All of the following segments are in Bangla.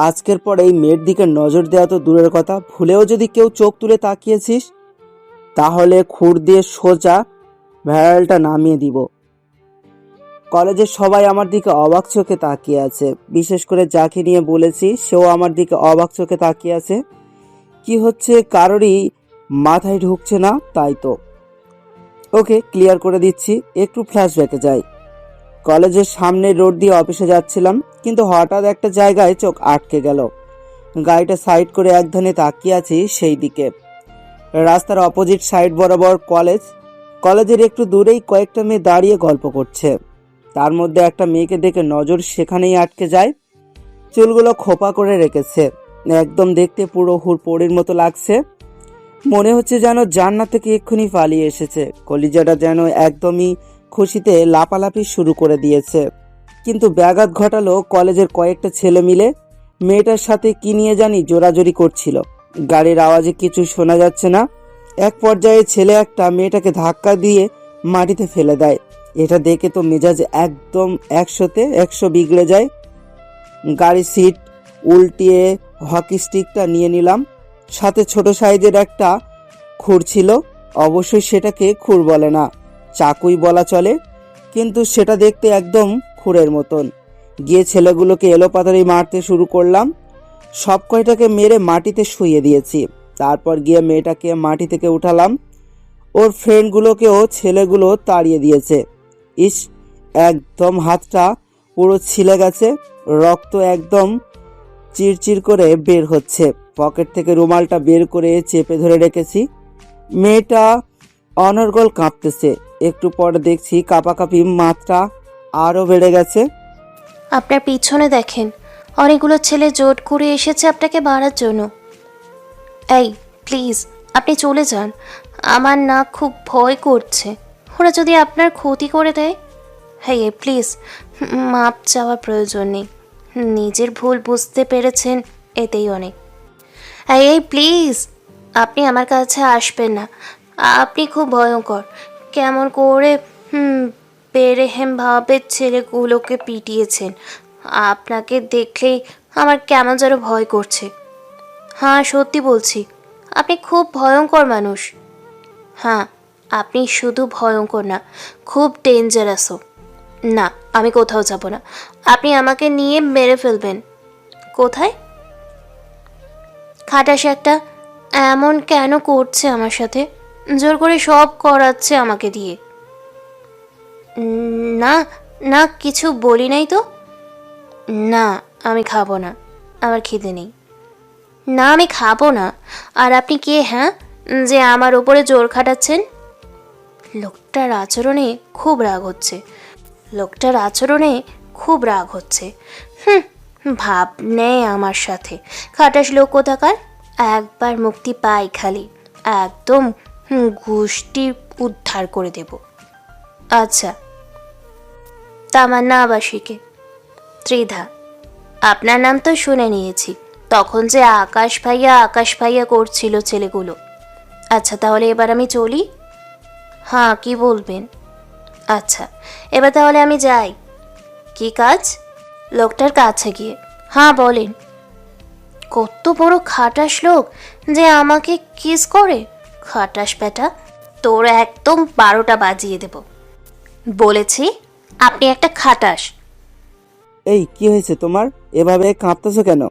আজকের পর এই মেয়ের দিকে নজর দেওয়া তো দূরের কথা, ভুলেও যদি কেউ চোখ তুলে তাকিয়েছিস তাহলে খুর দিয়ে সোজা ভ্যারালটা নামিয়ে দিব। কলেজের সবাই আমার দিকে অবাক চোখে তাকিয়ে আছে, বিশেষ করে যাকে নিয়ে বলেছি সেও আমার দিকে অবাক চোখে তাকিয়ে আছে। কি হচ্ছে কারোরই মাথায় ঢুকছে না, তাই তো। ওকে, ক্লিয়ার করে দিচ্ছি। একটু ফ্ল্যাশব্যাকে যাই। কলেজের সামনে রোড দিয়ে অফিসে যাচ্ছিলাম, কিন্তু হঠাৎ একটা জায়গায় চোখ আটকে গেল। গাড়িটা সাইড করে একধানে তাকিয়ে আছি সেই দিকে। রাস্তার অপোজিট সাইড বরাবর কলেজ। কলেজের একটু দূরেই কয়েকটা মেয়ে দাঁড়িয়ে গল্প করছে। তার মধ্যে একটা মেয়েকে দেখে নজর সেখানেই আটকে যায়। চুলগুলো খোপা করে রেখেছে, একদম দেখতে পুরো হুড়পড়ির মতো লাগছে। মনে হচ্ছে যেন জান্নাত থেকে এক্ষুনি পালিয়ে এসেছে। কলিজাটা যেন একদমই খুশিতে লাপালাপি শুরু করে দিয়েছে। কিন্তু ব্যাঘাত ঘটালো কলেজের কয়েকটা ছেলে মিলে মেয়েটার সাথে কি নিয়ে জানি জোরাজোরি করছিল। গাড়ির আওয়াজে কিছু শোনা যাচ্ছে না। এক পর্যায়ে ছেলে একটা মেয়েটাকে ধাক্কা দিয়ে মাটিতে ফেলে দেয়। এটা দেখে তো মেজাজ একদম 100তে 100 বিগড়ে যায়। গাড়ির সিট উল্টিয়ে হকি স্টিকটা নিয়ে নিলাম। সাথে ছোট সাইজের একটা খুর ছিল। অবশ্যই সেটাকে খুর বলে না, চাকুই বলা চলে, কিন্তু সেটা দেখতে একদম খুরের মতন। গিয়ে ছেলেগুলোকে এলোপাতাড়ি মারতে শুরু করলাম। সব কয়টাকে মেরে মাটিতে শুইয়ে দিয়েছি। তারপর গিয়ে মেয়েটাকে মাটি থেকে উঠালাম। ওর ফ্রেন্ডগুলোকেও ছেলেগুলো তাড়িয়ে দিয়েছে। ইস, একদম হাতটা পুরো ছিলে গেছে, রক্ত একদম চিরচির করে বের হচ্ছে। পকেট থেকে রুমালটা বের করে চেপে ধরে রেখেছি। মেয়েটা অনর্গল কাঁপতেছে। একটু পর দেখছি কাঁপাকাঁপি মাত্রা আরও বেড়ে গেছে। আপনার পিছনে দেখেন, অনেকগুলো ছেলে জোট করে এসেছে আপনাকে মারার জন্য। এই প্লিজ, আপনি চলে যান। আমার না খুব ভয় করছে, ওরা যদি আপনার ক্ষতি করে দেয়। হ্যাঁ প্লিজ, মাপ চাওয়ার প্রয়োজন নেই। নিজের ভুল বুঝতে পেরেছেন, এতেই অনেক। এই প্লিজ, আপনি আমার কাছে আসবেন না। আপনি খুব ভয়ঙ্কর। কেমন করে বেরেহেমভাবে ছেলেগুলোকে পিটিয়েছেন। আপনাকে দেখলেই আমার কেমন যেন ভয় করছে। হ্যাঁ সত্যি বলছি, আপনি খুব ভয়ঙ্কর মানুষ। হ্যাঁ, আপনি শুধু ভয়ঙ্কর না, খুব ডেঞ্জারাসও। না, আমি কোথাও যাব না। আপনি আমাকে নিয়ে মেরে ফেলবেন। কোথায়? খাটাস একটা, এমন কেন করছে আমার সাথে? জোর করে সব করাচ্ছে আমাকে দিয়ে। না না, কিছু বলি নাই তো। না, আমি খাবো না, আমার খিদে নেই। না, আমি খাবো না। আর আপনি কে হ্যাঁ, যে আমার ওপরে জোর খাটাচ্ছেন? লোকটার আচরণে খুব রাগ হচ্ছে। ভাব নেই আমার সাথে। খাটাস লোক কোথাকার। একবার মুক্তি পাই খালি, একদম গোষ্ঠী উদ্ধার করে দেব। আচ্ছা, তামান্না আবাসিকে ত্রিধা। আপনার নাম তো শুনে নিয়েছি, তখন যে আকাশ ভাইয়া করছিল ছেলেগুলো। আচ্ছা তাহলে এবার আমি চলি। হ্যাঁ, কি বলবেন? আচ্ছা, এবার তাহলে আমি যাই। কি কাজ? লোকটার কাছে গিয়ে। হ্যাঁ বলেন। কত বড় খাটাস লোক যে আমাকে কিস করে। খাটাস বেটা, তোর একদম 12টা বাজিয়ে দেব। বলেছি আপনি একটা খাটাস। এই কি হয়েছে তোমার, এভাবে কাঁপতেছো কেন?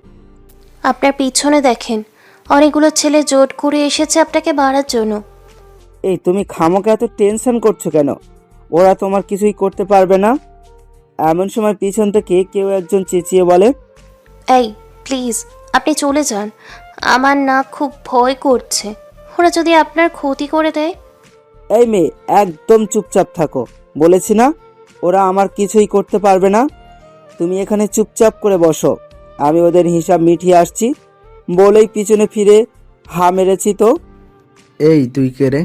আপনার পিছনে দেখেন, অনেকগুলো ছেলে জোট করে এসেছে আপনাকে মারার জন্য। এই তুমি খামোকে এত টেনশন করছো কেন? ওরা তোমার কিছুই করতে পারবে না। এমন সময় পিছন থেকে কেউ একজন চেঁচিয়ে বলে, এই প্লিজ, আপনি চলে যান। আমার না খুব ভয় করছে, ওরা যদি আপনার ক্ষতি করে দেয়। এই মেয়ে, একদম চুপচাপ থাকো, বলেছি না ওরা আমার কিছুই করতে পারবে না। তুমি এখানে চুপচাপ করে বসো, আমি ওদের হিসাব মিটিয়ে আসছি। বলেই পিছনে ফিরে হা মেরেছি। তো এই তুই কে রে?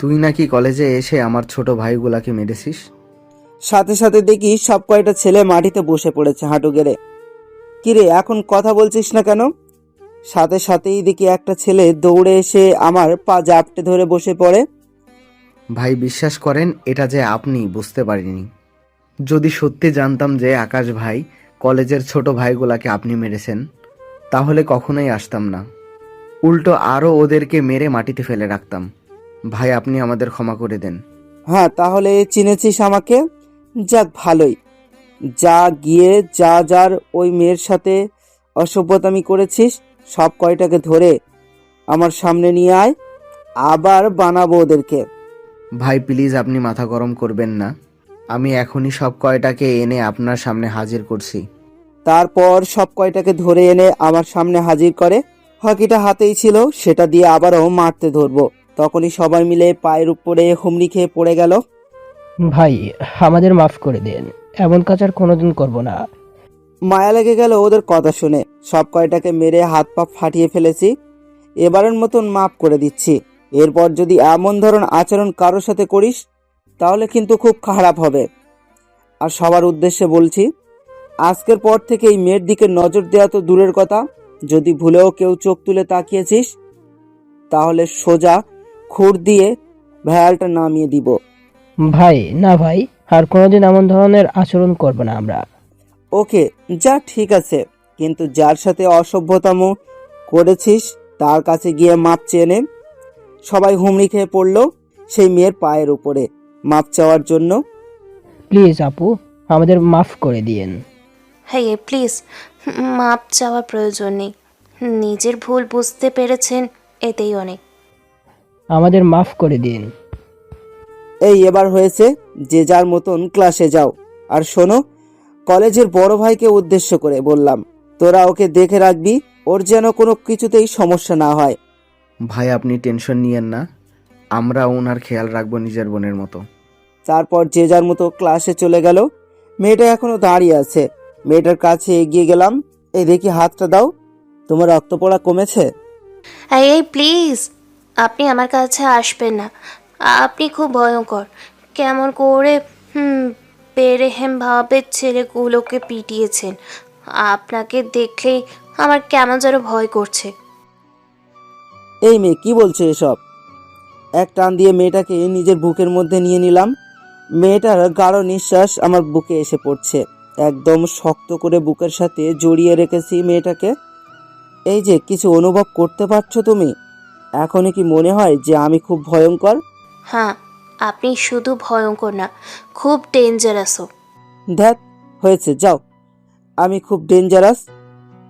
তুই নাকি কলেজে এসে আমার ছোট ভাইগুলাকে মেরেছিস? সাথে সাথে দেখি সব কয়টা ছেলে মাটিতে বসে পড়েছে হাঁটু গেড়ে। কিরে, এখন কথা বলছিস না কেন? সাথে সাথেই দেখি একটা ছেলে দৌড়ে এসে আমার পা জাপটে ধরে বসে পড়ে। ভাই বিশ্বাস করেন, এটা যে আপনি বুঝতে পারিনি। যদি সত্যি জানতাম যে আকাশ ভাই কলেজের ছোট ভাইগুলাকে আপনি মেরেছেন, তাহলে কখনোই আসতাম না, উল্টো আরও ওদেরকে মেরে মাটিতে ফেলে রাখতাম। ভাই আপনি আমাদের ক্ষমা করে দেন। হ্যাঁ, তাহলে চিনেছিস আমাকে? যাক, ভালোই। যা গিয়ে যার ওই মেয়ের সাথে অসভ্যতামি করেছিস সব কয়টাকে ধরে আমার সামনে নিয়ে আয়, আবার বানাবো ওদেরকে। ভাই প্লিজ আপনি মাথা গরম করবেন না, আমি এখনই সব কয়টাকে এনে আপনার সামনে হাজির করছি। তারপর সব কয়টাকে ধরে এনে আমার সামনে হাজির করে। হকিটা হাতেই ছিল, সেটা দিয়ে আবারও মারতে ধরবো। তখনই সবাই মিলে পায়ের উপরে হুমড়ি খেয়ে পড়ে গেল। ভাই আমাদের মাফ করে দেন, এমন কাজ আর কোনোদিন করব না। মায়া লেগে গেল ওদের কথা শুনে। সব কয়টাকে মেরে হাত পা ফাটিয়ে ফেলেছি, এবারের মতন মাফ করে দিচ্ছি। এরপর যদি এমন ধরন আচরণ কারোর সাথে করিস তাহলে কিন্তু খুব খারাপ হবে। আর সবার উদ্দেশ্যে বলছি, আজকের পর থেকে এই মেয়ের দিকে নজর দেওয়া তো দূরের কথা, যদি ভুলেও কেউ চোখ তুলে তাকিয়েছিস তাহলে সোজা খুর দিয়ে ভ্যালটা নামিয়ে দিব। ভাই না ভাই, আর কোনোদিন এমন ধরনের আচরণ করব না আমরা। ওকে, যা ঠিক আছে, কিন্তু যার সাথে অসভ্যতাম করেছিস তার কাছে গিয়ে মাপ চেয়ে নে। সবাই হুমড়ি খেয়ে পড়ল সেই মেয়ের পায়ের উপরে মাপ চাওয়ার জন্য। প্লিজ আপু, আমাদের মাফ করে দিয়েন। হ্যাঁ প্লিজ, মাপ চাওয়ার প্রয়োজন নেই। নিজের ভুল বুঝতে পেরেছেন, এতেই অনেক। আমাদের মাফ করে দিন। এই এবার হয়েছে, যে যার মতন ক্লাসে যাও। আর শোনো, কলেজের বড় ভাইকে উদ্দেশ্য করে বললাম, তোরা ওকে দেখে রাখবি, ওর যেন কোনো কিছুতেই সমস্যা না হয়। ভাই আপনি টেনশন নিয়েন না, আমরা ওনার খেয়াল রাখবো নিজের বোনের মতো। তারপর যে যার মতো ক্লাসে চলে গেল। মেয়েটা এখনো দাঁড়িয়ে আছে। মেয়েটার কাছে এগিয়ে গেলাম। এই দেখি, হাতটা দাও, তোমার রক্ত পড়া কমেছে? এই প্লিজ, আপনি আমার কাছে আসবেন না। আপনি খুব ভয়ঙ্কর। কেমন করে বেরেহেমভাবে ছেলেগুলোকে পিটিয়েছেন। আপনাকে দেখলেই আমার কেমন যেন ভয় করছে। এই মেয়ে, কি বলছো এসব? এক টান দিয়ে মেয়েটাকে নিজের বুকের মধ্যে নিয়ে নিলাম। মেয়েটার গাঢ় নিঃশ্বাস আমার বুকে এসে পড়ছে। একদম শক্ত করে বুকের সাথে জড়িয়ে রেখেছি মেয়েটাকে। এই যে, কিছু অনুভব করতে পারছো তুমি? এখনই কি মনে হয় যে আমি খুব ভয়ঙ্কর? হ্যাঁ, আপনি শুধু ভয়ঙ্কর না, খুব ডেঞ্জারাসও। ধ্যাত, হয়েছে, যাও। আমি খুব ডেঞ্জারাস?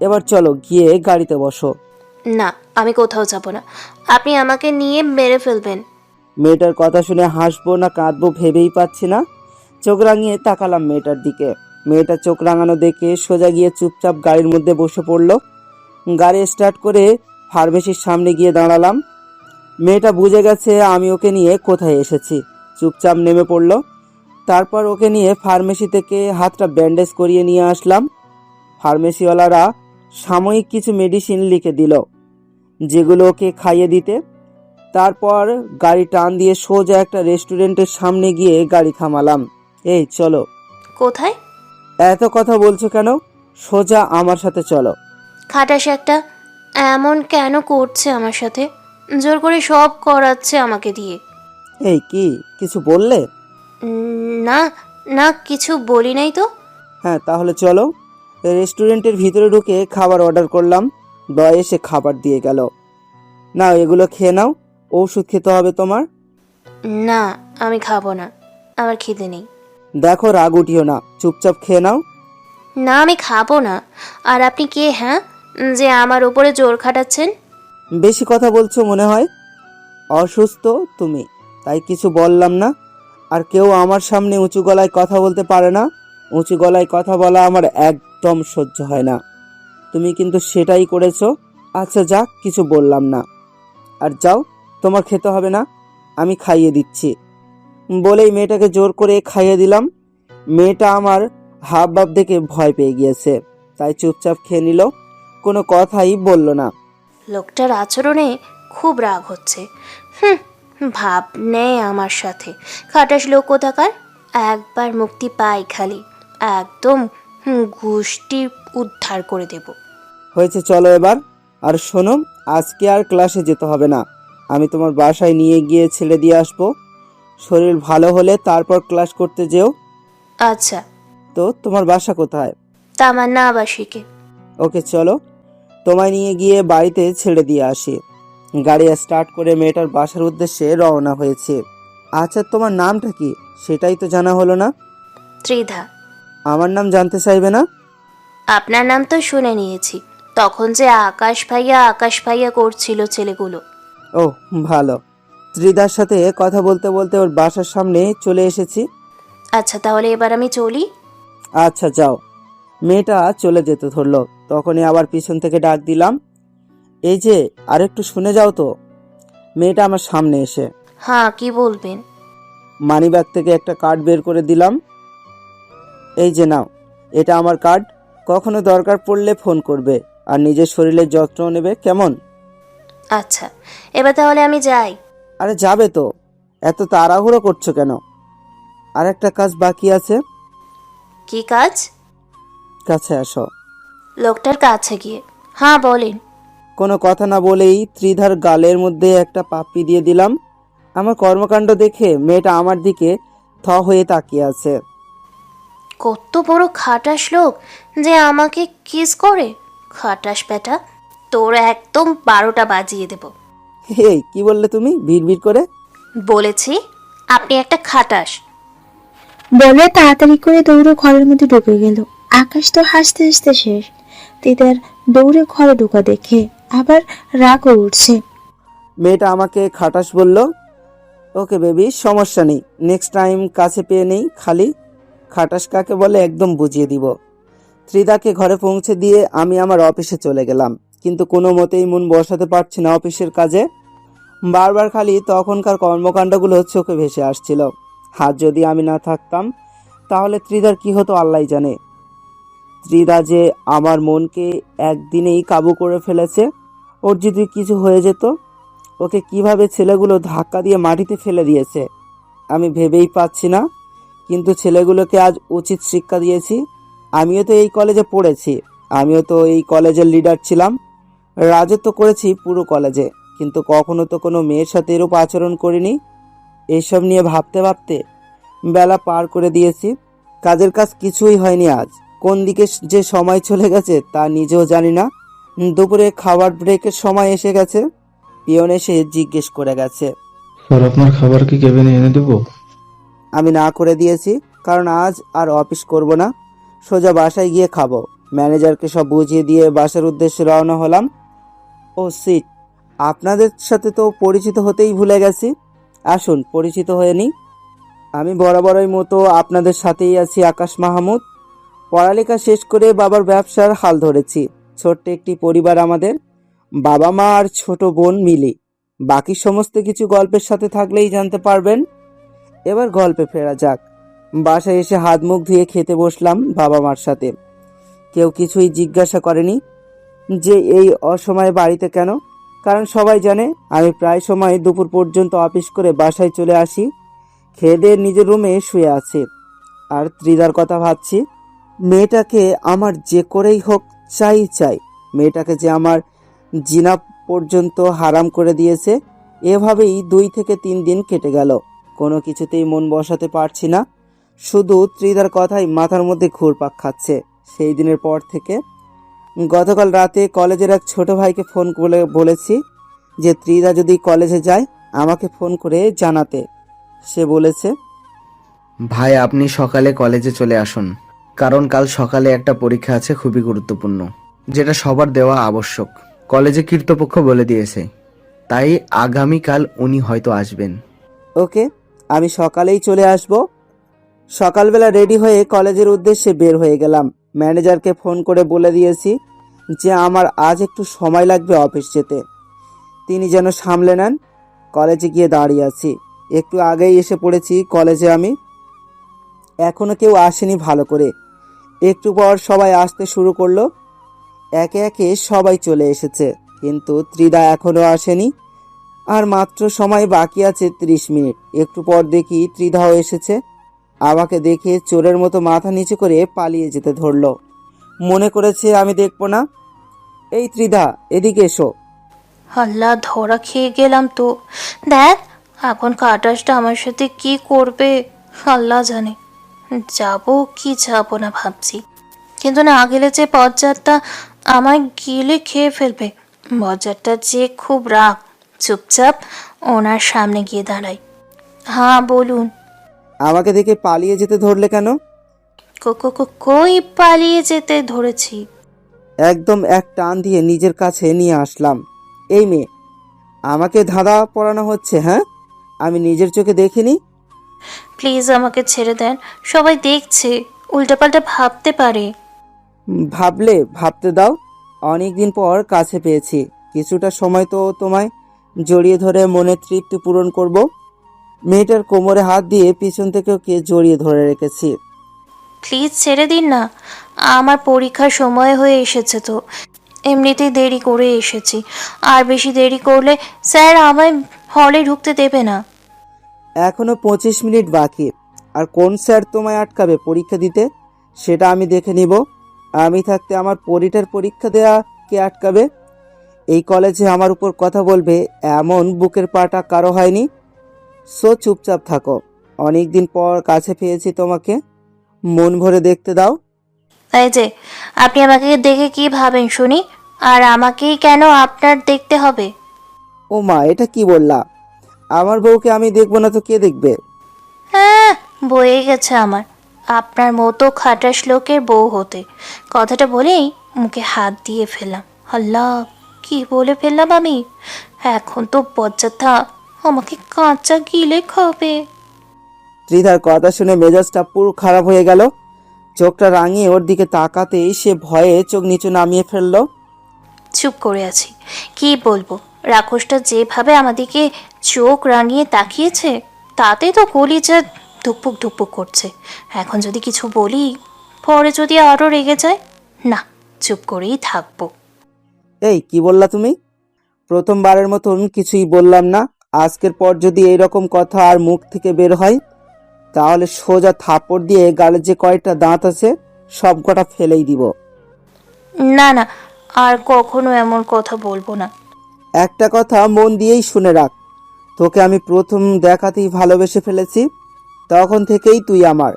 এবার চলো গিয়ে গাড়িতে বসো। না, আমি কোথাও যাব না। আপনি আমাকে নিয়ে মেরে ফেলবেন। মেয়েটার কথা শুনে হাসবো না কাঁদবো ভেবেই পাচ্ছি না। চোখ রাঙিয়ে তাকালাম মেয়েটার দিকে। মেয়েটা চোখ রাঙানো দেখে সোজা গিয়ে চুপচাপ গাড়ির মধ্যে বসে পড়লো। গাড়ি স্টার্ট করে ফার্মেসির সামনে গিয়ে দাঁড়ালাম। মেয়েটা বুঝে গেছে আমি ওকে নিয়ে কোথায় এসেছি, চুপচাপ নেমে পড়লো। তারপর ওকে নিয়ে ফার্মেসি থেকে হাতটা ব্যান্ডেজ করিয়ে নিয়ে আসলাম। ফার্মেসিওয়ালারা সাময়িক কিছু মেডিসিন লিখে দিল, যেগুলো ওকে খাইয়ে দিতে। তারপর গাড়ি টান দিয়ে সোজা একটা রেস্টুরেন্টের সামনে গিয়ে গাড়ি থামালাম। এই চলো। কোথায়? এত কথা বলছো কেন? সোজা আমার সাথে চলো। খাটাস একটা, এমন কেন করছে আমার সাথে? জোর করে সব করাচ্ছে আমাকে দিয়ে। এই কি কিছু বললে? না না, কিছু বলি নাই তো। হ্যাঁ, তাহলে চলো। রেস্টুরেন্টের ভিতরে ঢুকে খাবার অর্ডার করলাম। দয়া এসে খাবার দিয়ে গেল। নাও, এগুলো খেয়ে নাও, ওষুধ খেতে হবে তোমার। না, আমি খাবো না, আমার খিদে নেই। দেখো, রাগ উঠিও না, চুপচাপ খেয়ে নাও। না, আমি খাবো না। আর আপনি কে, হ্যাঁ, যে আমার উপরে জোর খাটাচ্ছেন? বেশি কথা বলছো মনে হয়। অসুস্থ তুমি, তাই কিছু বললাম না। আর কেউ আমার সামনে উঁচু গলায় কথা বলতে পারে না। উঁচু গলায় কথা বলা আমার একদম সহ্য হয় না। তুমি কিন্তু সেটাই করেছো। আচ্ছা যাক, কিছু বললাম না। আর যাও, তোমার খেতে হবে না, আমি খাইয়ে দিচ্ছি। বলেই মেয়েটাকে জোর করে খাইয়ে দিলাম। মেয়েটা আমার হাব ভাব দেখে ভয় পেয়ে গিয়েছে, তাই চুপচাপ খেয়ে নিল, কোনো কথাই বলল না। লোকটার আচরণে খুব রাগ হচ্ছে। হুম, ভাব নেই আমার সাথে। খাটাস লোক কোথাকার। একবার মুক্তি পাই খালি, একদম গোষ্ঠী উদ্ধার করে দেব। হয়েছে, চলো এবার। আর শোনো, আজকে আর ক্লাসে যেতে হবে না, আমি তোমার বাসায় নিয়ে গিয়ে ছেড়ে দিয়ে আসবো। শরীর ভালো হলে তারপর ক্লাস করতে যেও। আচ্ছা, তো তোমার বাসা কোথায়? তামান্না আবাসিকে। ওকে চলো। তোমায় নিয়ে গিয়ে বাড়িতে ছেড়ে দিয়ে আসি। গাড়ি স্টার্ট করে মেয়েটার বাসার উদ্দেশ্যে রওনা হয়েছে। আচ্ছা, তোমার নামটা কি সেটাই তো জানা হলো না। ত্রিধা। আমার নাম জানতে চাইবে না? আপনার নাম তো শুনে নিয়েছি, তখন যে আকাশ ভাইয়া করছিল ছেলেগুলো। ও, ভালো। ত্রিদার সাথে কথা বলতে বলতে ওর বাসার সামনে চলে এসেছি। আচ্ছা, তাহলে এবার আমি চলি। আচ্ছা, যাও। মেয়েটা চলে যেতে ধরলো, তখনই আবার পিছন থেকে ডাক দিলাম, এই যে আরেকটু শুনে যাও তো। মেয়েটা আমার সামনে এসে হ্যাঁ, কি বলবেন? মানিব্যাগ থেকে একটা কার্ড বের করে দিলাম। এই যে নাও, এটা আমার কার্ড। কখনো দরকার পড়লে ফোন করবে, আর নিজের শরীরের যত্ন নেবে, কেমন? আচ্ছা, এবার তাহলে আমি যাই। আরে যাবে তো, এত তাড়াহুড়ো করছো কেন? আর একটা কাজ বাকি আছে। কি কাজ? কাছে আসো। লোকটার কাছে গিয়ে হ্যাঁ বলেন। কোনো কথা না বলেই ত্রিধার গালের মধ্যে একটা পাপ্পি দিয়ে দিলাম। আমার কর্মকাণ্ড দেখে মেয়েটা আমার দিকে থ হয়ে তাকিয়ে আছে। কত বড় খাটাস লোক যে আমাকে কিস করে! খাটাস বেটা, তোর একদম 12টা বাজিয়ে দেব। এই কি বললে তুমি ভিড় করে? বলেছি আপনি একটা খাটাস। বলে তাড়াতাড়ি করে দৌড়ে ঘরের মধ্যে ঢুকে গেল। আকাশ তো হাসতে হাসতে শেষ। তিতার দৌড়ে ঘরে ঢোকা দেখে আবার রাগও উঠছে। মেয়েটা আমাকে খাটাস বলল। ওকে বেবি, সমস্যা নেই, নেক্সট টাইম কাছে পেয়ে নেই। খালি খাটাস কাকে বলে একদম বুঝিয়ে দিব। ত্রিদাকে ঘরে পৌঁছে দিয়ে আমি আমার অফিসে চলে গেলাম, কিন্তু কোনো মতেই মন বসাতে পারছি না অফিসের কাজে। বারবার খালি তখনকার কর্মকাণ্ডগুলো চোখে ভেসে আসছিল। আর যদি আমি না থাকতাম তাহলে ত্রিদার কি হতো আল্লাহ জানে। ত্রিদা যে আমার মনকে একদিনেই কাবু করে ফেলেছে। ওর যদি কিছু হয়ে যেত, ওকে কিভাবে ছেলেগুলো ধাক্কা দিয়ে মাটিতে ফেলে দিয়েছে আমি ভেবেই পাচ্ছি না। কিন্তু ছেলেগুলোকে আজ উচিত শিক্ষা দিয়েছি। আমিও তো এই কলেজে পড়েছি, আমিও তো এই কলেজের লিডার ছিলাম, রাজত্ব করেছি পুরো কলেজে, কিন্তু কখনো তো কোনো মেয়ের সাথে এরূপ আচরণ করিনি। এইসব নিয়ে ভাবতে ভাবতে বেলা পার করে দিয়েছি। কাজের কাজ কিছুই হয়নি আজ। কোন দিকে যে সময় চলে গেছে তা নিজেও জানি না। দুপুরে খাবার ব্রেকের সময় এসে গেছে। পিয়ন এসে জিজ্ঞেস করে গেছে, স্যার আপনার খাবার কি কেবিনে এনে দেবো? আমি না করে দিয়েছি, কারণ আজ আর অফিস করব না, সোজা বাসায় গিয়ে খাবো। ম্যানেজারকে সব বুঝিয়ে দিয়ে বাসার উদ্দেশ্যে রওনা হলাম। ও সিট, আপনাদের সাথে তো পরিচিত হতেই ভুলে গেছি। আসুন পরিচিত হয়ে নিই। আমি বরাবরের মতো আপনাদের সাথেই আছি, আকাশ মাহমুদ। পড়ালেখা শেষ করে বাবার ব্যবসার হাল ধরেছি। ছোট্ট একটি পরিবার আমাদের, বাবা মা আর ছোট বোন মিলি। বাকি সমস্ত কিছু গল্পের সাথে থাকলেই জানতে পারবেন। এবার গল্পে ফেরা যাক। বাসায় এসে হাত মুখ ধুয়ে খেতে বসলাম বাবা মার সাথে। কেউ কিছুই জিজ্ঞাসা করেনি যে এই অসময়ে বাড়িতে কেন, কারণ সবাই জানে আমি প্রায় সময় দুপুর পর্যন্ত অফিস করে বাসায় চলে আসি। খেয়ে দিয়ে নিজের রুমে শুয়ে আছি আর ত্রিদার কথা ভাবছি। মেয়েটাকে আমার যে করেই হোক চাই। মেয়েটাকে যে আমার জিনা পর্যন্ত হারাম করে দিয়েছে। এভাবেই 2 থেকে 3 দিন কেটে গেল। কোনো কিছুতেই মন বসাতে পারছি না। শুধু ত্রিদার কথাই মাথার মধ্যে ঘুরপাক খাচ্ছে। সেই দিনের পর থেকে গতকাল রাতে কলেজের এক ছোট ভাইকে ফোন করে বলেছি যে ত্রিদা যদি কলেজে যায় আমাকে ফোন করে জানাতে। সে বলেছে, ভাই আপনি সকালে কলেজে চলে আসুন, কারণ কাল সকালে একটা পরীক্ষা আছে খুবই গুরুত্বপূর্ণ, যেটা সবার দেওয়া আবশ্যক। কলেজে কর্তৃপক্ষ বলে দিয়েছে, তাই আগামীকাল উনি হয়তো আসবেন। ওকে, আমি সকালেই চলে আসব। সকালবেলা রেডি হয়ে কলেজের উদ্দেশ্যে বের হয়ে গেলাম। ম্যানেজারকে ফোন করে বলে দিয়েছি যে আমার আজ একটু সময় লাগবে অফিস যেতে, তিনি যেন সামলে নেন। কলেজে গিয়ে দাঁড়িয়ে আছি। একটু আগেই এসে পড়েছি কলেজে আমি। এখনো কেউ আসেনি ভালো করে। একটু পর সবাই আসতে শুরু করলো। একে একে সবাই চলে এসেছে, কিন্তু ত্রিদা এখনো আসেনি। আর মাত্র সময় বাকি আছে 30 মিনিট। একটু পর দেখি ত্রিধাও এসেছে। আমাকে দেখে চোরের মতো মাথা নিচু করে পালিয়ে যেতে ধরলো। মনে করেছে আমি দেখবো না। এই ত্রিধা, এদিকে এসো। আল্লাহ, ধরা খেয়ে গেলাম তো। দেখ এখন খাটাসটা আমার সাথে কি করবে আল্লাহ জানে। যাব কি যাব না ভাবছি, কিন্তু না গেলে যে পথযাত্রা আমায় গিলে খেয়ে ফেলবে। বজ্জাতটা যে খুব রাগ। চুপচাপ ওনার সামনে গিয়ে দাঁড়াই। হ্যাঁ বলুন। আমাকে দেখে পালিয়ে যেতে ধরলে কেন? কই পালিয়ে যেতে ধরেছি? একদম এক টান দিয়ে নিজের কাছে নিয়ে আসলাম। এই মেয়ে, আমাকে ধাঁধা পড়ানো হচ্ছে? হ্যাঁ, আমি নিজের চোখে দেখিনি। প্লিজ আমাকে ছেড়ে দেন, সবাই দেখছে, উল্টাপাল্টা ভাবতে পারে। ভাবলে ভাবতে দাও। অনেক দিন পর কাছে পেয়েছি, কিছুটা সময় তো তোমায় জড়িয়ে ধরে মনে তৃপ্তি পূরণ করব। মেয়েটার কোমরে হাত দিয়ে পিছন থেকে ওকে জড়িয়ে ধরে রেখেছি। প্লিজ ছেড়ে দিন না, আমার পরীক্ষার সময় হয়ে এসেছে তো, এমনিতেই দেরি করে এসেছি। আর বেশি দেরি করলে স্যার আমায় হলে ঢুকতে দেবে না। এখনো 25 মিনিট বাকি। আর কোন স্যার তোমায় আটকাবে পরীক্ষা দিতে, সেটা আমি দেখে নিব। আমি থাকতে আমার পরীটার পরীক্ষা দেয়া কে আটকাবে? এই কলেজে আমার উপর কথা বলবে এমন বুকের পাটা কারো হয়নি। সো চুপচাপ থাকো, অনেক দিন পর কাছে পেয়েছি তোমাকে, মন ভরে দেখতে দাও। এই যে, আপনি আমাকে দেখে কি ভাবেন শুনি? আর আমাকেই কেন আপনার দেখতে হবে? ও মা, এটা কি বললা? আমার বউকে আমি দেখবো না তো কে দেখবে? হ্যাঁ, বয়ে গেছে আমার আপনার মতো খাটাস লোকের বউ হতে। কথাটা বলেই মুখে হাত দিয়ে ফেললাম। আল্লাহ, কি বলে ফেললাম আমি! এখন তো বজ্জাতটা আমাকে কাঁচা গিলে খাবে। ত্রিধার কথা শুনে মেজাজটা পুরো খারাপ হয়ে গেল। চোখটা রাঙিয়ে ওর দিকে তাকাতেই সে ভয়ে চোখ নিচু নামিয়ে ফেললো। চুপ করে আছি, কি বলবো। রাক্ষসটা যেভাবে আমাদেরকে চোখ রাঙিয়ে তাকিয়েছে, তাতে তো কলিজা ধুকপুক ধুকপুক করছে। এখন যদি কিছু বলি, পরে যদি আরও রেগে যায়, না, চুপ করেই থাকবো। এই কি বললা তুমি? প্রথমবারের মতন কিছুই বললাম না। আজকের পর যদি এইরকম কথা আর মুখ থেকে বের হয়, তাহলে সোজা থাপড় দিয়ে গালে যে কয়টা দাঁত আছে সব কটা ফেলেই দিব। না না, আর কখনো এমন কথা বলবো না। একটা কথা মন দিয়েই শুনে রাখ, তোকে আমি প্রথম দেখাতেই ভালোবেসে ফেলেছি। তখন থেকেই তুই আমার।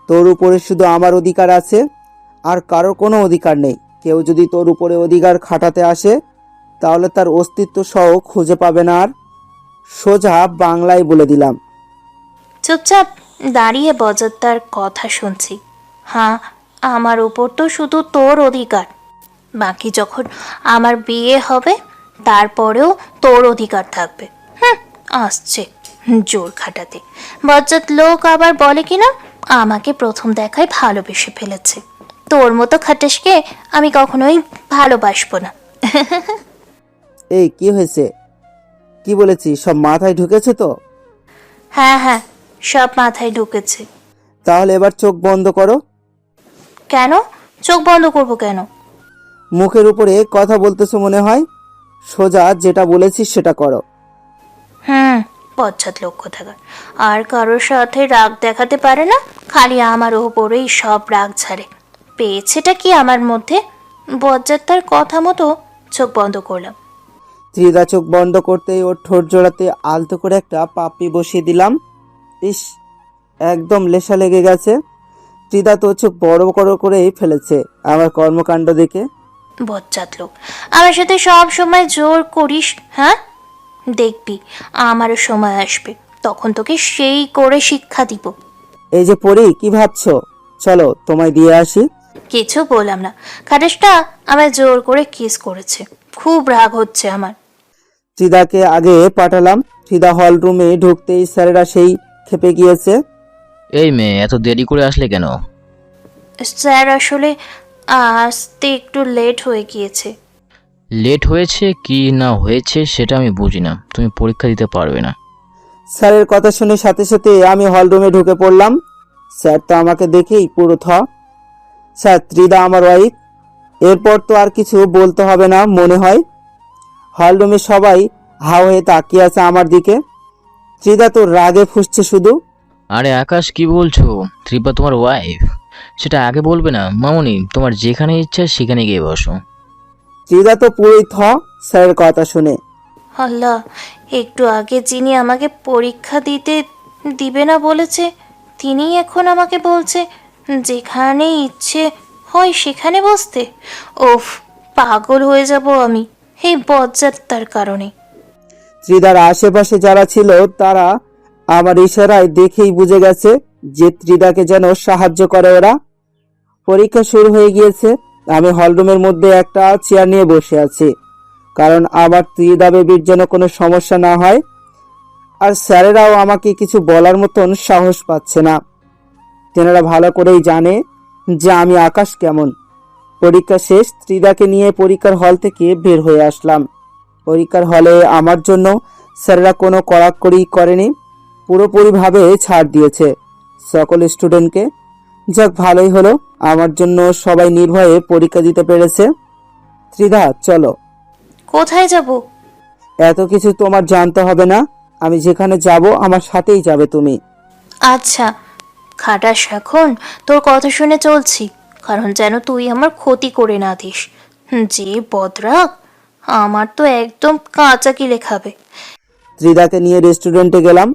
তোর উপরে শুধু আমার অধিকার আছে, আর কারোর কোনো অধিকার নেই। কেউ যদি তোর উপরে অধিকার খাটাতে আসে, তাহলে তার অস্তিত্ব সহ খুঁজে পাবে না। আর সোজা বাংলায় বলে দিলাম। চুপচাপ দাঁড়িয়ে বজ্জাতটার কথা শুনছি। হ্যাঁ, আমার উপর তো শুধু তোর অধিকার। বাকি যখন আমার বিয়ে হবে, তারপরেও তোর অধিকার থাকবে। হুম, আসছে জোর খাটাতে। বজ্জাত লোক আবার বলে কিনা আমাকে প্রথম দেখায় ভালোবেসে ফেলেছে। তোর মতো খাটাসকে আমি কখনোই ভালোবাসবো না। এই কি হয়েছে? কি বলেছি সব মাথায় ঢুকেছে তো? হ্যাঁ হ্যাঁ, সব মাথায় ঢুকেছে। তাহলে এবার চোখ বন্ধ করো। কেন চোখ বন্ধ করবো কেন? মুখের উপরে কথা বলতেছো মনে হয়। সোজা যেটা বলেছিস সেটা করো। বজ্জাত লোক কোথাকার। আর কারোর সাথে রাগ দেখাতে পারে না, খালি আমার ওপরেই সব রাগ ছাড়ে। পেয়েছেটা কি আমার মধ্যে? বজ্জাত তার কথা মতো চোখ বন্ধ করলাম। ত্রিদা চোখ বন্ধ করতেই ওর ঠোঁট জোড়াতে আলতো করে একটা পাপ্পি বসিয়ে দিলাম। ইস, একদম লেশা লেগে গেছে। ত্রিদা তো চোখ বড় বড় করেই ফেলেছে আমার কর্মকাণ্ড দেখে। বজ্জাত লোক, আমার সাথে সব সময় জোর করিস? হ্যাঁ, দেখবি আমারও সময় আসবে, তখন তোকে সেই করে শিক্ষা দিব। এই যে পড়ি, কি ভাবছো? চলো তোমায় দিয়ে আসি। কিছু বললাম না। খাটাসটা আমায় জোর করে কিস করেছে, খুব রাগ হচ্ছে আমার। ত্রিদাকে আগে পাঠালাম। ত্রিদা হল রুমে ঢুকতেই স্যারেরা সেই খেপে গিয়েছে। এই মেয়ে, এত দেরি করে আসলে কেন? স্যার, আসলে আসতে একটু লেট হয়ে গিয়েছে। লেট হয়েছে কি না হয়েছে সেটা আমি বুঝি না, তুমি পরীক্ষা দিতে পারবে না। স্যারের কথা শুনে সাথে সাথে আমি হল রুমে ঢুকে পড়লাম। স্যার তো আমাকে দেখেই পুরো থ। স্যার, ত্রিদা আমার ওয়াইফ। এরপর তো আর কিছু বলতে হবে না মনে হয়। হল রুমে সবাই হাও হয়ে তাকিয়ে আছে আমার দিকে। ত্রিদা তো রাগে ফুঁসছে শুধু। আরে আকাশ, কি বলছো? ত্রিপা তোমার ওয়াইফ? সেটা আগে বলবে না মামুনি? তোমার যেখানে ইচ্ছা সেখানে গিয়ে বসো। ত্রিদা তো পুরোই থ স্যারের কথা শুনে। আল্লাহ, একটু আগে যিনি আমাকে পরীক্ষা দিবে না বলেছে, তিনি এখন আমাকে বলছে যেখানে ইচ্ছে হয় সেখানে বসতে। ওফ, পাগল হয়ে যাব আমি এই বজ্জাত্তার কারণে। ত্রিদার আশেপাশে যারা ছিল তারা আমার ইশারায় দেখেই বুঝে গেছে যে ত্রিদাকে যেন সাহায্য করে ওরা। পরীক্ষা শুরু হয়ে গিয়েছে। আমি হলরুমের মধ্যে একটা চেয়ার নিয়ে বসে আছি, কারণ আবার ত্রিদা বেবির যেন কোনো সমস্যা না হয়। আর স্যারেরাও আমাকে কিছু বলার মতন সাহস পাচ্ছে না। তেনারা ভালো করেই জানে যে আমি আকাশ কেমন। পরীক্ষা শেষ, ত্রিদাকে নিয়ে পরীক্ষার হল থেকে বের হয়ে আসলাম। পরীক্ষার হলে আমার জন্য স্যারেরা কোনো কড়াকড়ি করেনি, পুরোপুরিভাবে ছাড় দিয়েছে সকল স্টুডেন্টকে। যাক, ভালোই হলো, আমার জন্য সবাই নির্ভয়ে পরীক্ষা দিতে পেরেছে। ত্রিদা চলো। কোথায় যাব? এত কিছু তোমার জানতে হবে না, আমি যেখানে যাব আমার সাথেই যাবে তুমি। আচ্ছা খাটাস, এখন তোর কথা শুনে চলছি, কারণ যেন তুই আমার ক্ষতি করে না দিস। যে বদরাগ, আমার তো একদম কাঁচা কিলে খাবে। ত্রিদাকে নিয়ে রেস্টুরেন্টে গেলাম,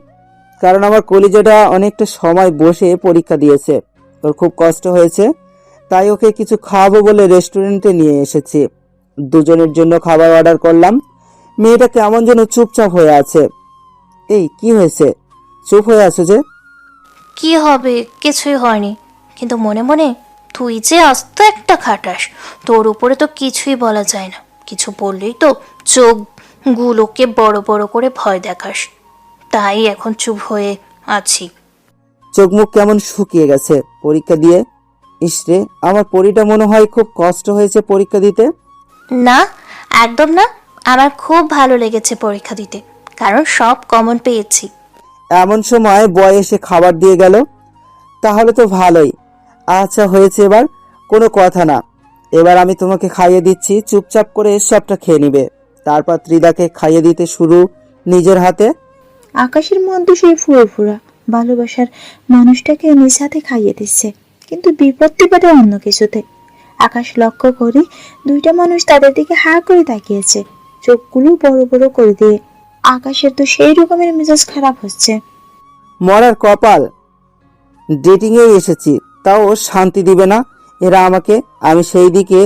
কারণ আমার কলিজাটা অনেকটা সময় বসে পরীক্ষা দিয়েছে, ওর খুব কষ্ট হয়েছে। তাই ওকে কিছু খাওয়াবো বলে রেস্টুরেন্টে নিয়ে এসেছি। দুজনের জন্য খাবার অর্ডার করলাম। মেয়েটা কেমন যেন চুপচাপ হয়ে আছে। এই কি হয়েছে, চুপ হয়ে আছো যে? কি হবে, কিছুই হয়নি, কিন্তু মনে মনে তুই যে আস্ত একটা খাটাস, তোর উপরে তো কিছুই বলা যায় না। কিছু বললেই তো চোখগুলোকে বড় বড় করে ভয় দেখাস, তাই এখন চুপ হয়ে আছি। চোখ মুখ কেমন শুকিয়ে গেছে পরীক্ষা দিয়ে। ইসরে, আমার পরীটা মনে হয় খুব কষ্ট হয়েছে পরীক্ষা দিতে। না, একদম না, আমার খুব ভালো লেগেছে পরীক্ষা দিতে, কারণ সব কমন পেয়েছি। এমন সময় বয় এসে খাবার দিয়ে গেল। তাহলে তো ভালোই। আচ্ছা হয়েছে, এবার কোনো কথা না। এবার আমি তোমাকে খাইয়ে দিচ্ছি, চুপচাপ করে সবটা খেয়ে নিবে। তারপর ত্রিদাকে খাইয়ে দিতে শুরু নিজের হাতে। আকাশের মধ্যে সেই ফুরফুরা ভালোবাসার মানুষটাকে নিজ হাতে খাইয়ে দিচ্ছে, কিন্তু বিপত্তি পারে অন্য কিছুতে। আকাশ লক্ষ্য করে দুইটা মানুষ তাদের দিকে হা করে তাকিয়েছে, চোখগুলো বড় বড় করে দিয়ে। আকাশের তো সেই রকমের মেজাজ খারাপ হচ্ছে। মরার কপাল, ডেটিংয়ে এসেছি তাও শান্তি দিবে না এরা আমাকে। আমি সেই দিকে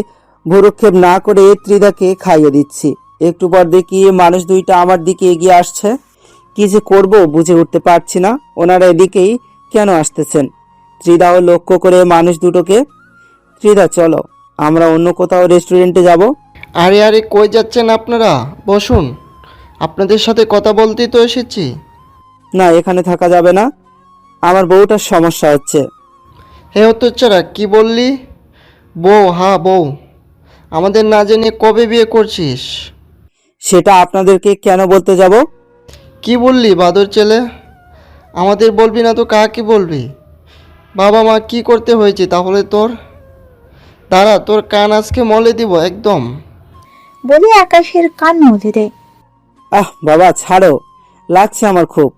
ভুরুক্ষেপ না করে ত্রিদাকে খাইয়ে দিচ্ছি। একটু পর দেখি মানুষ দুইটা আমার দিকে এগিয়ে আসছে। কি যে করব বুঝে উঠতে পারছি না, ওনারা এদিকেই কেন আসতেছেন। ত্রিদাও লক্ষ্য করে মানুষ দুটোকে। ত্রিদা চলো, আমরা অন্য কোথাও রেস্টুরেন্টে যাব। আরে আরে, কই যাচ্ছেন আপনারা? বসুন, আপনাদের সাথে কথা বলতেই তো এসেছি। না, এখানে থাকা যাবে না, আমার বউটার সমস্যা হচ্ছে। হে হতচ্ছাড়া, কি বললি? বউ? হ্যাঁ বউ। আমাদের না জেনে কবে বিয়ে করছিস? সেটা আপনাদেরকে কেন বলতে যাব? কি বললি বাদর ছেলে? আমাদের বলবি না তো কাকে বলবি? বাবা মা কি করতে হয়েছে তাহলে তোর? দাঁড়া, তোর কান আজকে মলে দিব একদম। বলে আকাশের কান মলে দেয়। বাবা ছাড়ো, লাগছে আমার খুব।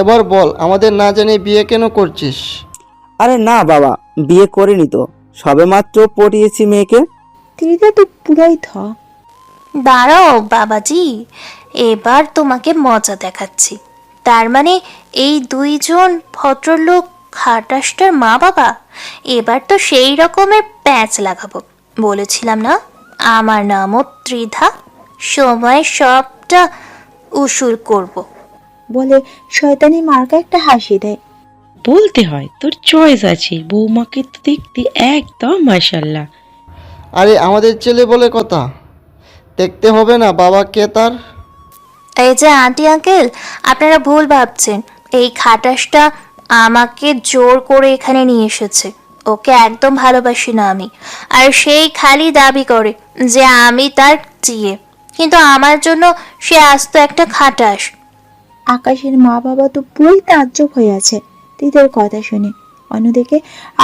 এবার বল, আমাদের না জেনে বিয়ে কেন করছিস? আরে না বাবা, বিয়ে করিনি তো, সবে মাত্র পটিয়েছি মেয়েকে। ত্রিদা তো পুরাই দাঁড়াও বাবাজি, এবার তোমাকে মজা দেখাচ্ছি। তার মানে এই দুইজন ভদ্রলোক খাটাসটার মা বাবা? এবার তো সেই রকমের প্যাঁচ লাগাবো। বলেছিলাম না আমার নামও ত্রিধা, সময় সবটা উসুল করব। বলে শয়তানি মার্কা একটা হাসি দেয়। বলতে হয় তোর চয়েস আছে, বৌমাকে তো দেখতে একদম মাশাল্লাহ। আরে আমাদের ছেলে বলে কথা, দেখতে হবে না বাবা কে তার? এই যে আন্টি আঙ্কেল, আপনারা ভুল ভাবছেন। এই খাটাসটা আমাকে জোর করে এখানে নিয়ে এসেছে। ওকে একদম ভালোবাসি না আমি, আর সেই খালি দাবি করে যে আমি তার চিয়ে, কিন্তু আমার জন্য সে আস্ত একটা খাটাস। আকাশের মা বাবা তো পুরোই তাজ্জব হয়ে আছে তিদের কথা শুনে। অন্যদিকে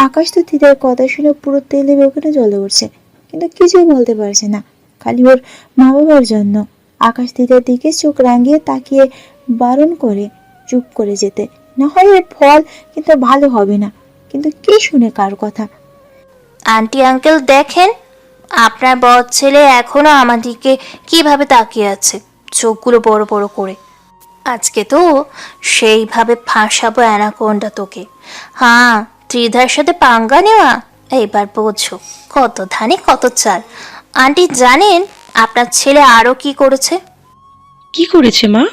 আকাশ তো তিদের কথা শুনে পুরো তেলে বেগুনে জ্বলে উঠছে, কিন্তু কিছুই বলতে পারছে না, খালি ওর মা বাবার জন্য। আকাশ তিদের দিকে চোখ রাঙিয়ে তাকিয়ে বারণ করে চুপ করে যেতে, না হয় এর ফল কিন্তু ভালো হবে না। কিন্তু কে শুনে কার কথা? আন্টি আঙ্কেল দেখেন, আপনার বড় ছেলে এখনো আমাদিকে কিভাবে তাকিয়ে আছে, চোখগুলো বড় বড় করে। আজকে তো সেইভাবে ফাঁসাবো অ্যানাকোন্ডা তোকে। হ্যাঁ, ত্রিধার সাথে পাঙ্গা নেওয়া, এইবার বোঝো কত ধানে কত চাল। আন্টি জানেন আপনার ছেলে আরও কি করেছে? কি করেছে মা?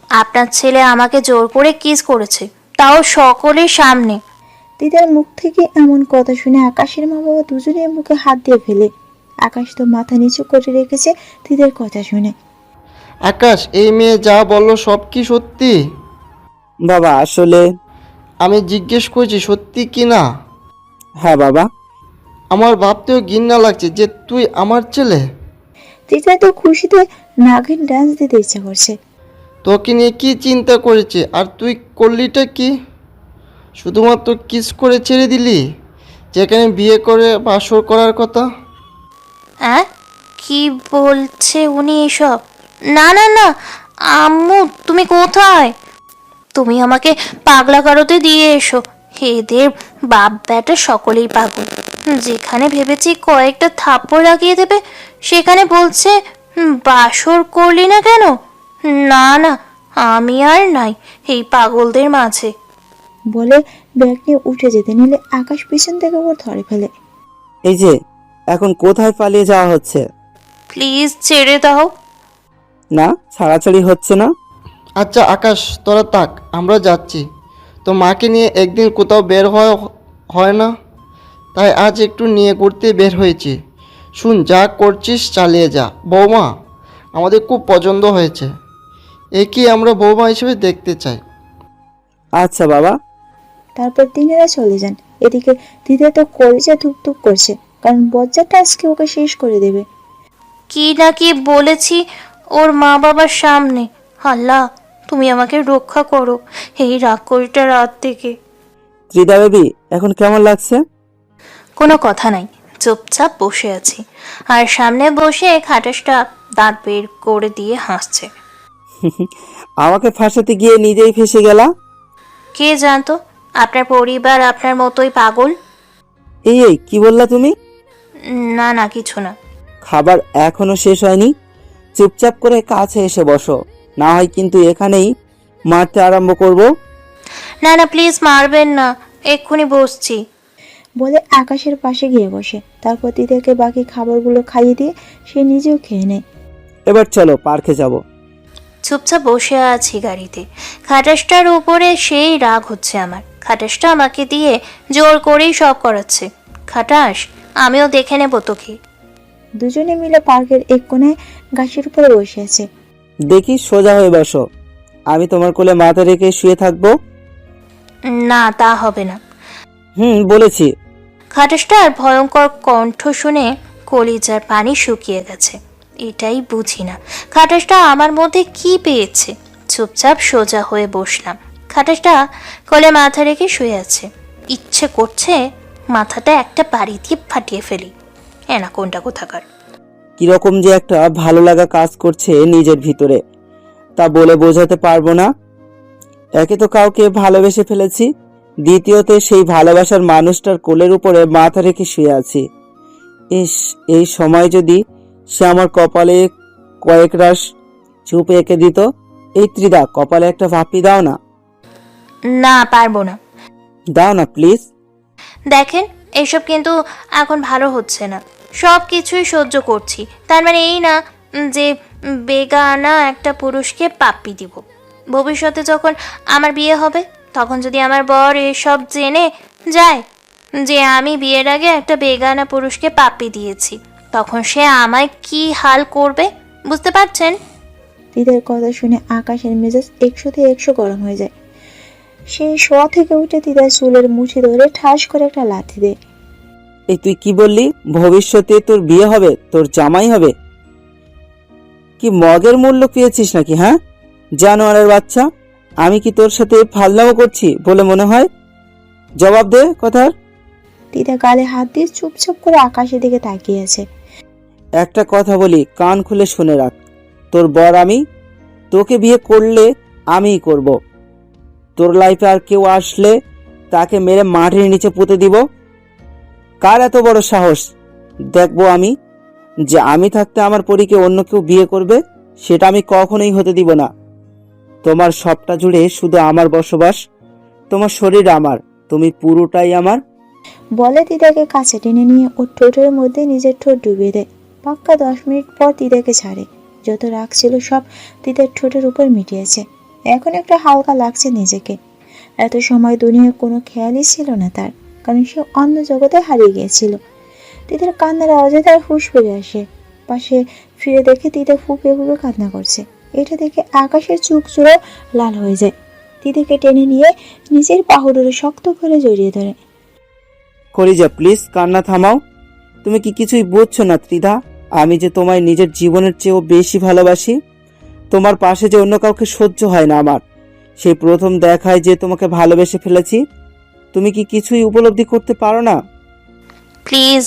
আপনার ছেলে আমাকে জোর করে কিস করেছে, তাও সকলের সামনে। দিদার মুখ থেকে এমন কথা শুনে আকাশের মা বাবা দুজনের মুখে হাত দিয়ে ফেলে। আকাশ তো মাথা নিচু করে রেখেছে দিদার কথা শুনে। আকাশ, এই মেয়ে যা বললো সব কি সত্যি? বাবা আসলে, আমি জিজ্ঞেস করছি সত্যি কি না। হ্যাঁ বাবা। আমার ভাবতেও ঘৃণা লাগছে যে তুই আমার ছেলে। দিদা তো খুশিতে নাগিন ডান্স দিতে ইচ্ছা করছে। তোকে নিয়ে কি চিন্তা করেছে, আর তুই করলিটা কি? শুধুমাত্র কিস করে ছেড়ে দিলি, যেখানে বিয়ে করে বাসর করার কথা। হ্যাঁ, কি বলছে উনি এসব? না না না, আম্মু তুমি কোথায়? তুমি আমাকে পাগলা গারদে দিয়ে এসো। এদের বাপ বেটা সকলেই পাগল। যেখানে ভেবেছি কয়েকটা থাপ্পড় লাগিয়ে দেবে, সেখানে বলছে বাসর করলি না কেন? না না, আমি আর নাই এই পাগলদের মাঝে। বলে ব্যাগ নিয়ে উঠে যেতে নিলে আকাশ পিছন থেকে ওর ধরে ফেলে। এই যে, এখন কোথায় পালিয়ে যাওয়া হচ্ছে? প্লিজ ছেড়ে দাও। না, ছাড়াছাড়ি হচ্ছে না। আচ্ছা আকাশ, তোরা থাক, আমরা যাচ্ছি। তো মাকে নিয়ে একদিন কোথাও বের হয় না, তাই আজ একটু নিয়ে ঘুরতে বের হয়েছি। শুন, যা করছিস চালিয়ে যা। বৌমা আমাদের খুব পছন্দ হয়েছে, একেই আমরা বৌমা হিসেবে দেখতে চাই। আচ্ছা বাবা। তারপর তিনারা চলে যান। এদিকে দিদা তো কলেজে ধুকধুক করছে, কারণ বজ্জারটা আজকে ওকে শেষ করে দেবে। কি না কি বলেছি ওর মা বাবার সামনে। আল্লাহ, তুমি আমাকে রক্ষা করো এই রাক্ষসটা রাত থেকে। ত্রিদা বেবি, এখন কেমন লাগছে? কোনো কথা নাই, চুপচাপ বসে আছি। আর সামনে বসে খাটাসটা দাঁত বের করে দিয়ে হাসছে। আমাকে ফাঁসাতে গিয়ে নিজেই ফেসে গেলা। কে জানতো আপনার পরিবার আপনার মতোই পাগল? এই এই কি বললা তুমি? না না, কিছু না। খাবার এখনো শেষ হয়নি, চুপচাপ করে কাছে এসে বসো, না হয় কিন্তু এখানেই মারতে আরম্ভ করব। না না, প্লিজ মারবেন না, এক্ষুনি বসছি। বলে আকাশের পাশে গিয়ে বসে। তারপর দিদাকে বাকি খাবারগুলো খাইয়ে দিয়ে সে নিজেও খেয়ে নেয়। এবার চলো পার্কে যাব। চুপচাপ বসে আছি গাড়িতে। খাটাসটার উপরে সেই রাগ হচ্ছে আমার। খাটাসটা আমাকে দিয়ে জোর করেই সব করাচ্ছে। খাটাস, আমিও দেখে নেবো তোকে। দুজনে মিলে পার্কের এক কোণায় গাছের উপরে বসে আছে। দেখি, সোজা হয়ে বসো, আমি তোমার কোলে মাথা রেখে শুয়ে থাকবো। না, তা হবে না। বলেছি। খাটাসটার ভয়ঙ্কর কণ্ঠ শুনে কলিজার পানি শুকিয়ে গেছে। এটাই বুঝি না খাটাসটা আমার মধ্যে কি পেয়েছে। চুপচাপ সোজা হয়ে বসলাম। খাটাসটা কোলে মাথা রেখে শুয়ে আছে। ইচ্ছে করছে মাথাটা একটা বাড়ি দিয়ে ফাটিয়ে ফেলি। এনা কোনটা কোথাকার। কিরকম যে একটা ভালো লাগা কাজ করছে নিজের ভিতরে, তা বলে বোঝাতে পারবো না। একে তো কাউকে ভালোবেসে ফেলেছি, দ্বিতীয়তে সেই ভালোবাসার মানুষটার কোলের উপরে মাথা রেখে শুয়ে আছি। ইস, এই সময় যদি সে আমার কপালে কয়েক রাশ চুপ এঁকে দিত। এই ত্রিদা, কপালে একটা ভাপি দাও না। না, পারবো না। দাও না প্লিজ। দেখেন, এসব কিন্তু এখন ভালো হচ্ছে না। সব কিছুই সহ্য করছি, তার মানে এই না যে বেগানা একটা পুরুষকে পাপ্পি দিব। ভবিষ্যতে যখন আমার বিয়ে হবে, তখন যদি আমার বর এসব জেনে যায় যে আমি বিয়ের আগে একটা বেগানা পুরুষকে পাপ্পি দিয়েছি, তখন সে আমায় কি হাল করবে বুঝতে পারছেন? দিদার কথা শুনে আকাশের মেজাজ 100-100 গরম হয়ে যায়। সে শোয়া থেকে উঠে দিদার চুলের মুঠি ধরে ঠাস করে একটা লাথি দেয়। এই তুই কি বললি? ভবিষ্যতে তোর বিয়ে হবে, তোর জামাই হবে? কি মগের মূল্য পেয়েছিস নাকি? হ্যাঁ, জানোয়ারের বাচ্চা, আমি কি তোর সাথে ফাজলামো করছি বলে মনে হয়? জবাব দে কথার। দিদা গালে হাত দিয়ে চুপচাপ করে আকাশের দিকে তাকিয়ে আছে। একটা কথা বলি, কান খুলে শুনে রাখ। তোর বর আমি, তোকে বিয়ে করলে আমিই করব। তোর লাইফে আর কেউ আসলে তাকে মেরে মাটির নিচে পুঁতে দিব। কার এত বড় সাহস? দেখবো আমি, যে আমি থাকতে আমার পরীকে অন্য কেউ বিয়ে করবে। সেটা আমি কখনোই হতে দিব না। তোমার সবটা জুড়ে শুধু আমার বসবাস, তোমার শরীর আমার, তুমি পুরোটাই আমার। বলে দিদাকে কাছে টেনে নিয়ে ওর ঠোঁটের মধ্যে নিজের ঠোঁট ডুবিয়ে দেয়। পাক্কা 10 মিনিট পর তিতাকে ছাড়ে। যত রাগ ছিল সব তিতার ঠোঁটের উপর মিটিয়েছে। এখন একটা হালকা লাগছে নিজেকে। এত সময় দুনিয়ার কোনো খেয়ালই ছিল না তার, কারণ সে অন্য জগতে হারিয়ে গিয়েছিল। তিতার কান্নার আওয়াজে তার হুঁশ ফিরে আসে। পাশে ফিরে দেখে তিতা ফুঁপে ফুঁপে কান্না করছে। এটা দেখে আকাশের চোখ জোড়া লাল হয়ে যায়। তিতাকে টেনে নিয়ে নিজের বাহুডোরে শক্ত করে জড়িয়ে ধরে। কলিজা প্লিজ কান্না থামাও। তুমি কি কিছুই বুঝছো না ত্রিধা? আমি যে তোমায় নিজের জীবনের চেয়েও বেশি ভালোবাসি। তোমার পাশে যে অন্য কাউকে সহ্য হয় না আমার। সেই প্রথম দেখায় যে তোমাকে ভালোবেসে ফেলেছি। তুমি কি কিছুই উপলব্ধি করতে পারো না? প্লিজ,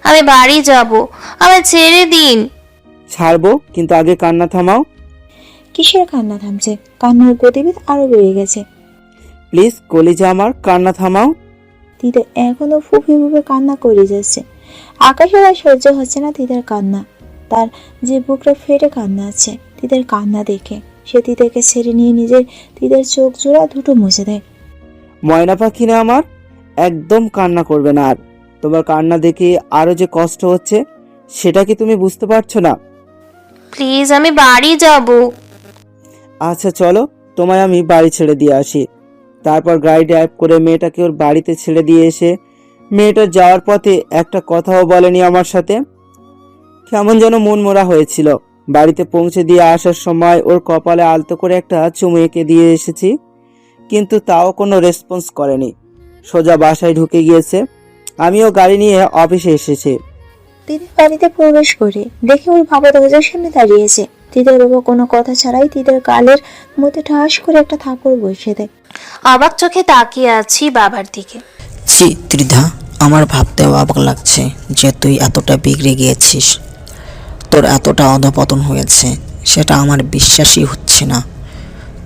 আমি বাড়ি যাব, আমায় ছেড়ে দিন। ছাড়বো, কিন্তু আগে কান্না থামাও। কিসের কান্না থামছে? কান্নার গতিবেগ আরো বেড়ে গেছে। প্লিজ কলিজা আমার, কান্না থামাও। তিতা এখনো ফুঁপে ফুঁপে কান্না করে যাচ্ছে। আকাশের আর সহ্য হচ্ছে না তিতার কান্না। তার যে বুকটা ফেটে কান্না আছে তিতার কান্না দেখে। সে তিতাকে ছেড়ে নিয়ে তিতার চোখ জোড়া দুটো মুছে দেয়। ময়না পাখি না আমার, একদম কান্না করবে না আর। তোমার কান্না দেখে আরো যে কষ্ট হচ্ছে সেটা কি তুমি বুঝতে পারছো না? প্লিজ, আমি বাড়ি যাব। আচ্ছা চলো, তোমায় আমি বাড়ি ছেড়ে দিয়ে আসি। তারপর গাড়ি ড্রাইভ করে মেয়েটাকে ওর বাড়িতে ছেড়ে দিয়ে এসে মেয়েটা যাওয়ার পথে একটা কথাও বলেনি আমার সাথে। কেমন যেন মনমরা হয়েছিল। বাড়িতে পৌঁছে দিয়ে আসার সময় ওর কপালে আলতো করে একটা চুমু এঁকে দিয়ে এসেছি, কিন্তু তাও কোনো রেসপন্স করেনি। সোজা বাসায় ঢুকে গিয়েছে। আমিও গাড়ি নিয়ে অফিসে এসেছি। তিতা বাড়িতে প্রবেশ করে দেখে ওর বাবা দরজার সামনে দাঁড়িয়েছে। তিতার বাবা কোনো কথা ছাড়াই তিতার গালের মধ্যে ঠাস করে একটা থাপড় বসিয়ে দেয়। অবাক চোখে তাকিয়ে আছি বাবার দিকে। ছি ত্রিধা, আমার ভাবতেও অবাক লাগছে যে তুই এতটা বিগড়ে গিয়েছিস। তোর এতটা অধপতন হয়েছে সেটা আমার বিশ্বাসই হচ্ছে না।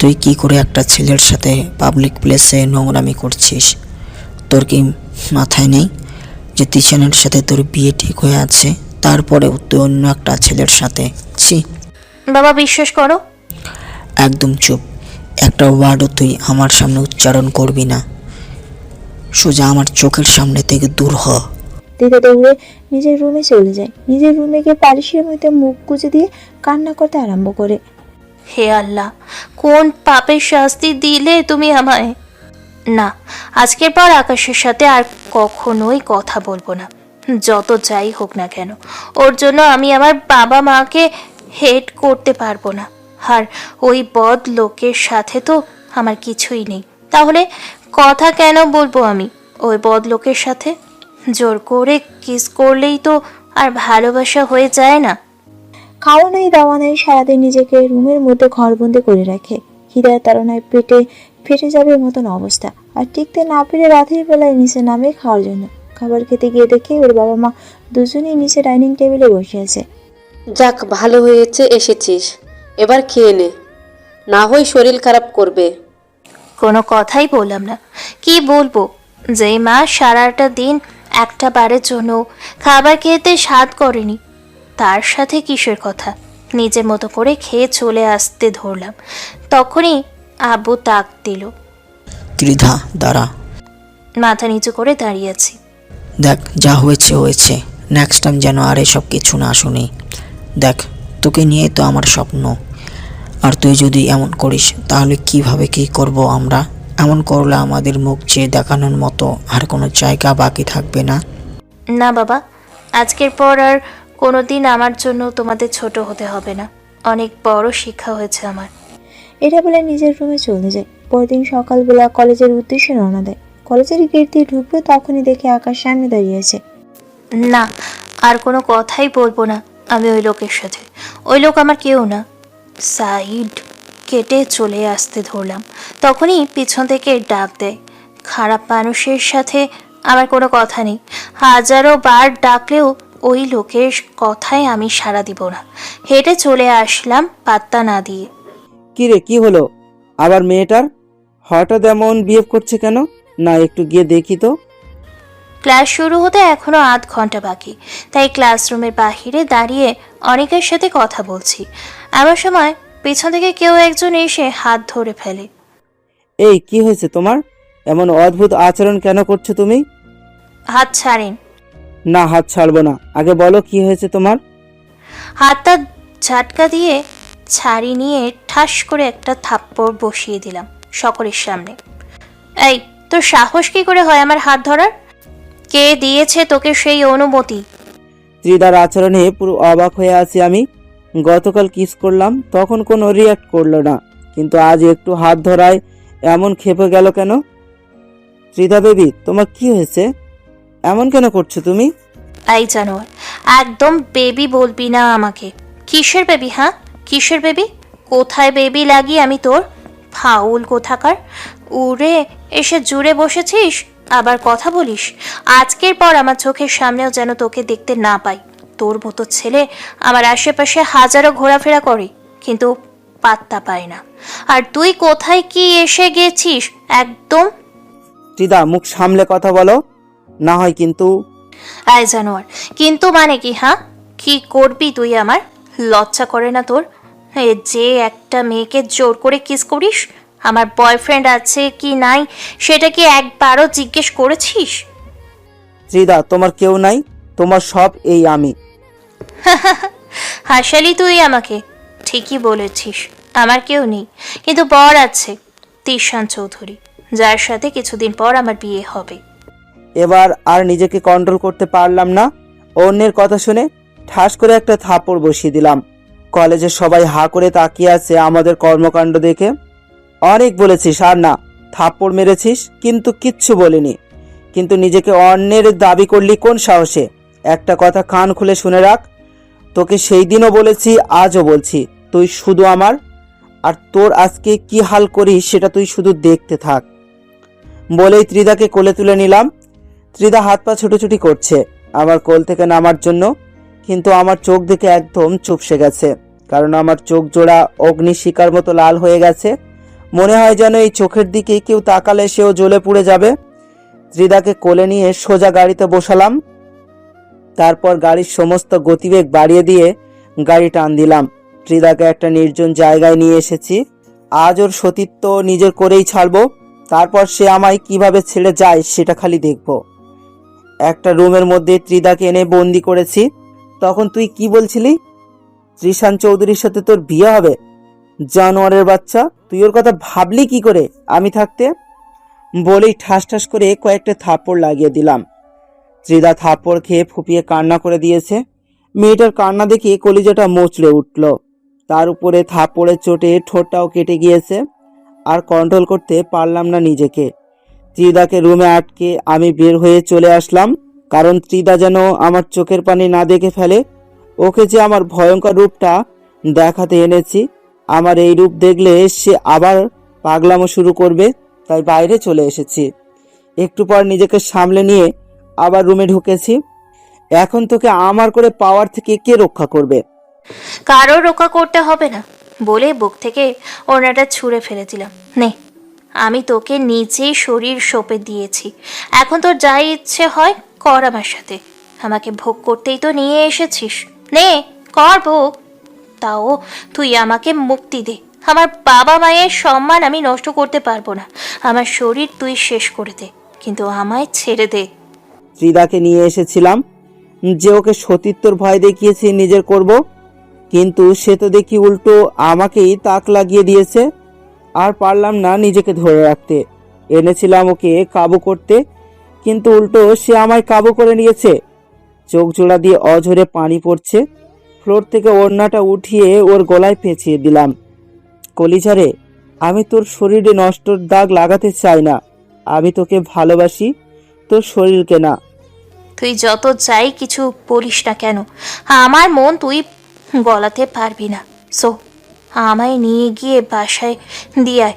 তুই কি করে একটা ছেলের সাথে পাবলিক প্লেসে নোংরামি করছিস? তোর কি মাথায় নেই যে তিশানের সাথে তোর বিয়ে ঠিক হয়ে আছে, তারপরেও তুই অন্য একটা ছেলের সাথে? ছি। বাবা, বিশ্বাস করো। একদম চুপ। একটা ওয়ার্ডও তুই আমার সামনে উচ্চারণ করবি না। সোজা আমার চোখের সামনে থেকে দূর হ। তিতা দৌড়ে নিজের রুমে চলে যায়। নিজের রুমে গিয়ে পালিশের মধ্যে মুখ গুজে দিয়ে কান্না করতে আরম্ভ করে। হে আল্লাহ, কোন পাপের শাস্তি দিলে তুমি আমায়? না, আজকের পর আকাশের সাথে আর কখনোই কথা বলবো না। যত যাই হোক না কেন, ওর জন্য আমি আমার বাবা মাকে হেট করতে পারবো না। আর ওই বদ লোকের সাথে তো আমার কিছুই নেই। তাহলে কথা কেন বলবো আমি ওই বদ লোকের সাথে? জোর করে কিস করলেই তো আর ভালোবাসা হয়ে যায় না। খাওয়া নেই দাওয়া নেই, সারাদিন নিজেকে রুমের মধ্যে ঘরবন্দি করে রাখে। খিদার তাড়নায় পেটে ফেটে যাবে মতন অবস্থা। আর টিকতে না পেরে রাতের বেলায় নিচে নামে খাওয়ার জন্য। খাবার খেতে গিয়ে দেখে ওর বাবা মা দুজনেই নিচে ডাইনিং টেবিলে বসে আছে। যাক, ভালো হয়েছে এসেছিস, এবার খেয়ে নে, না হয় শরীর খারাপ করবে। কোনো কথাই বললাম না। কি বলবো? যেই মা সারাটা দিন একটা বারের জন্য খাবার খেতে স্বাদ করেনি, তার সাথে কিসের কথা? নিজের মতো করে খেয়ে চলে আসতে ধরলাম, তখনই আব্বু তাক দিল। ত্রিধা দাঁড়া। মাথা নিচু করে দাঁড়িয়ে আছি। দেখ, যা হয়েছে হয়েছে, নেক্সট টাইম যেন আর এসব কিছু না শুনি। দেখ, তোকে নিয়ে তো আমার স্বপ্ন। আর তুই যদি এমন করিস তাহলে কিভাবে কি করব আমরা? এমন করলে আমাদের মুখ চেয়ে দেখানোর মতো আর কোনো জায়গা বাকি থাকবে না। না বাবা, আজকের পর আর কোনো দিন আমার জন্য তোমাদের ছোট হতে হবে না। অনেক বড় শিক্ষা হয়েছে আমার। এটা বলে নিজের রুমে চলে যায়। পরদিন সকালবেলা কলেজের উদ্দেশ্যে রওনা দেয়। কলেজের গেট দিয়ে ঢুকবে তখনই দেখে আকাশ সামনে দাঁড়িয়েছে। না, আর কোনো কথাই বলবো না আমি ওই লোকের সাথে। ওই লোক আমার কেউ না। সাইড কেটে চলে আসতে ধরলাম, তখনই পিছন থেকে ডাক দেয়। খারাপ মানুষের সাথে আমার কোনো কথা নেই। হাজারো বার ডাকলেও ওই লোকের কথায় আমি সাড়া দিব না। হেঁটে চলে আসলাম পাত্তা না দিয়ে। কি রে, কি হলো আবার মেয়েটার? হঠাৎ এমন বিহেভ করছে কেন? না একটু গিয়ে দেখি তো। ক্লাস শুরু হতে এখনো আধ ঘন্টা বাকি, তাই ক্লাসরুমের বাহিরে দাঁড়িয়ে অনেকের সাথে কথা বলছি। এমন সময় পেছন থেকে কেউ একজন এসে হাত ধরে ফেলে। এই কি হয়েছে তোমার? এমন অদ্ভুত আচরণ কেন করছো তুমি? হাত ছাড়েন। না, হাত ছাড়বো না। আগে বলো কি হয়েছে তোমার? হাতটা ঝাটকা দিয়ে ছাড়ি নিয়ে ঠাস করে একটা থাপ্পড় বসিয়ে দিলাম সকলের সামনে। এই, তোর সাহস কি করে হয় আমার হাত ধরার? কে দিয়েছে তোকে সেই অনুমতি? ত্রিদার আচরণে পুরো অবাক হয়ে আছি আমি। গতকাল কিস করলাম, তখন কোনো রিয়াক্ট করলো না, কিন্তু আজ একটু হাত ধরায় এমন ক্ষেপে গেল কেন? ত্রিদা বেবি, তোমার কি হয়েছে? এমন কেন করছো তুমি? এই জানোয়ার, একদম বেবি বলবি না আমাকে। কিসের বেবি? হ্যাঁ, কিসের বেবি? কোথায় বেবি লাগি আমি তোর? ফাউল কোথাকার! উড়ে এসে জুড়ে বসেছিস, আবার কথা বলিস। আজকের পর আমার চোখের সামনেও যেন তোকে দেখতে না পাই। তোর মতো ছেলে আমার আশেপাশে হাজারো ঘোরাফেরা করে, কিন্তু পাত্তা পায় না। আর তুই কোথায় কি এসে গেছিস একদম? ত্রিদা, মুখ সামলে কথা বলো, না হয় কিন্তু। আয় জানোয়ার, কিন্তু মানে কি? হ্যাঁ, কি করবি তুই আমার? লজ্জা করে না তোর? যে একটা মেয়েকে জোর করে কিস করিস? আমার বয়ফ্রেন্ড আছে কি নাই সেটা কি একবারও জিজ্ঞেস করেছিস? ত্রিদা, তোমার কেউ নাই, তোমার সব এই আমি। হাসালি তুই আমাকে। ঠিকই বলেছিস, আমার কেউ নেই, কিন্তু বর আছে, তিশান চৌধুরী, যার সাথে কিছুদিন পর আমার বিয়ে হবে। এবার আর নিজেকে কন্ট্রোল করতে পারলাম না, অন্যের কথা শুনে ঠাস করে একটা থাপ্পড় বসিয়ে দিলাম। কলেজের সবাই হা করে তাকিয়ে আছে আমাদের কর্মকাণ্ড দেখে। অনেক বলেছিস আর না, থাপ্পড় মেরেছিস, কিন্তু কিচ্ছু বলিনি। কিন্তু নিজেকে অন্যের দাবি করলি কোন সাহসে? একটা কথা কান খুলে শুনে রাখ, তোকে সেই দিনও বলেছি, আজও বলছি, তুই শুধু আমার। আর তোর আজকে কি হাল করিস সেটা তুই শুধু দেখতে থাক। বলেই ত্রিদাকে কোলে তুলে নিলাম। ত্রিদা হাত পা ছুটোছুটি করছে আমার কোল থেকে নামার জন্য, কিন্তু আমার চোখ দেখে একদম চুপসে গেছে, কারণ আমার চোখ জোড়া অগ্নিশিখার মতো লাল হয়ে গেছে। মনে হয় যেন এই চোখের দিকে কেউ তাকালে সেও জ্বলে পুড়ে যাবে। ত্রিদাকে কোলে নিয়ে সোজা গাড়িতে বসালাম। তারপর গাড়ির সমস্ত গতিবেগ বাড়িয়ে দিয়ে গাড়ি টান দিলাম। ত্রিদাকে একটা নির্জন জায়গায় নিয়ে এসেছি। আজ ওর সতীত্ব নিজের করেই ছাড়বো, তারপর সে আমায় কিভাবে ছেড়ে যায় সেটা খালি দেখব। একটা রুমের মধ্যে ত্রিদাকে এনে বন্দি করেছি। তখন তুই কি বলছিলি? ত্রিশান চৌধুরীর সাথে তোর বিয়ে হবে? জানোয়ারের বাচ্চা, তুই ওর কথা ভাবলি কি করে আমি থাকতে? বলেই ঠাস ঠাস করে কয়েকটা থাপ্পড় লাগিয়ে দিলাম। ত্রিদা থাপ্পড় খেয়ে ফুপিয়ে কান্না করে দিয়েছে। মেয়েটার কান্না দেখে কলিজাটা মোচড়ে উঠল। তার উপরে থাপ্পড়ের চোটে ঠোঁটটাও কেটে গিয়েছে। আর কন্ট্রোল করতে পারলাম না নিজেকে। ত্রিদাকে রুমে আটকে আমি বের হয়ে চলে আসলাম, কারণ ত্রিদা যেন আমার চোখের পানি না দেখে ফেলে। ওকে যে আমার ভয়ঙ্কর রূপটা দেখাতে এনেছি, আমার এই রূপ দেখলে সে আবার পাগলামো শুরু করবে, তাই বাইরে চলে এসেছি। একটু পর নিজেকে সামলে নিয়ে আবার রুমে ঢুকেছি। এখন তোকে আমার করে পাওয়ার থেকে কে রক্ষা করবে? কারো রক্ষা করতে হবে না বলে বুক থেকে ওড়নাটা ছুঁড়ে ফেলে দিলাম। নে, আমি তোকে নিজেই শরীর সঁপে দিয়েছি, এখন তোর যা ইচ্ছে হয় কর আমার সাথে। আমাকে ভোগ করতেই তো নিয়ে এসেছিস, নে কর ভোগ। তাও তুই আমাকে মুক্তি দে। আমার বাবা মায়ের সম্মান আমি নষ্ট করতে পারবো না। আমার শরীর তুই শেষ করে দে, কিন্তু আমায় ছেড়ে দে। ত্রিদাকে নিয়ে এসেছিলাম যে ওকে সতীত্বর ভয় দেখিয়েছি নিজের করব, কিন্তু সে তো দেখি উল্টো আমাকেই তাক লাগিয়ে দিয়েছে। আর পারলাম না নিজেকে ধরে রাখতে। এনেছিলাম ওকে কাবু করতে, কিন্তু উল্টো সে আমায় কাবু করে নিয়েছে। চোখ জোড়া দিয়ে অঝরে পানি পড়ছে। ফ্লোর থেকে ওড়নাটা উঠিয়ে ওর গলায় পেঁচিয়ে দিলাম। কলিজারে, আমি তোর শরীরে নষ্টর দাগ লাগাতে চাই না, আমি তোকে ভালোবাসি, তোর শরীরকে না। তুই যত যাই কিছু বলিস না কেন, আমার মন তুই গলাতে পারবি না। সো আমায় নিয়ে গিয়ে বাসায় দিয়ে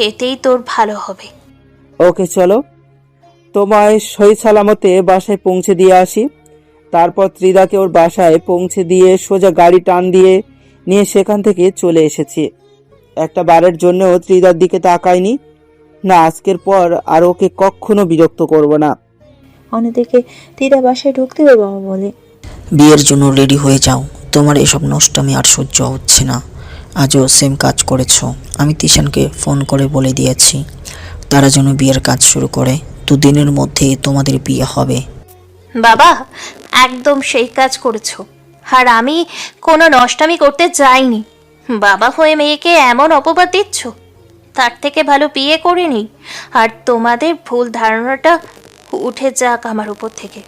এতেই তোর ভালো হবে। ওকে চলো, তোমায় সহি সালামতে বাসায় পৌঁছে দিয়ে আসি। তারপর ত্রিদাকে ওর বাসায় পৌঁছে দিয়ে সোজা গাড়ি টান দিয়ে নিয়ে সেখান থেকে চলে এসেছি। একটা বারের জন্যও ত্রিদার দিকে তাকাইনি। না, আজকের পর আর ওকে কখনো বিরক্ত করব না। অন্যদিকে তীরা বাসায় ঢুকতে হবে বাবা বলে, বিয়ের জন্য রেডি হয়ে যাও, তোমার এসব নষ্টামি আর সহ্য হচ্ছে না। আজও সেম কাজ করেছো। আমি তিশানকে ফোন করে বলে দিয়েছি তারা যেন বিয়ের কাজ শুরু করে, 2 দিনের মধ্যেই তোমাদের বিয়ে হবে। বাবা, একদম সেই কাজ করেছো। আর আমি কোনো নষ্টামি করতে চাইনি। বাবা হয়ে মেয়েকে এমন অপবাদ দিচ্ছ, তার থেকে ভালো বিয়ে করে নিই, আর তোমাদের ভুল ধারণাটা উঠে যাক আমার উপর থেকে।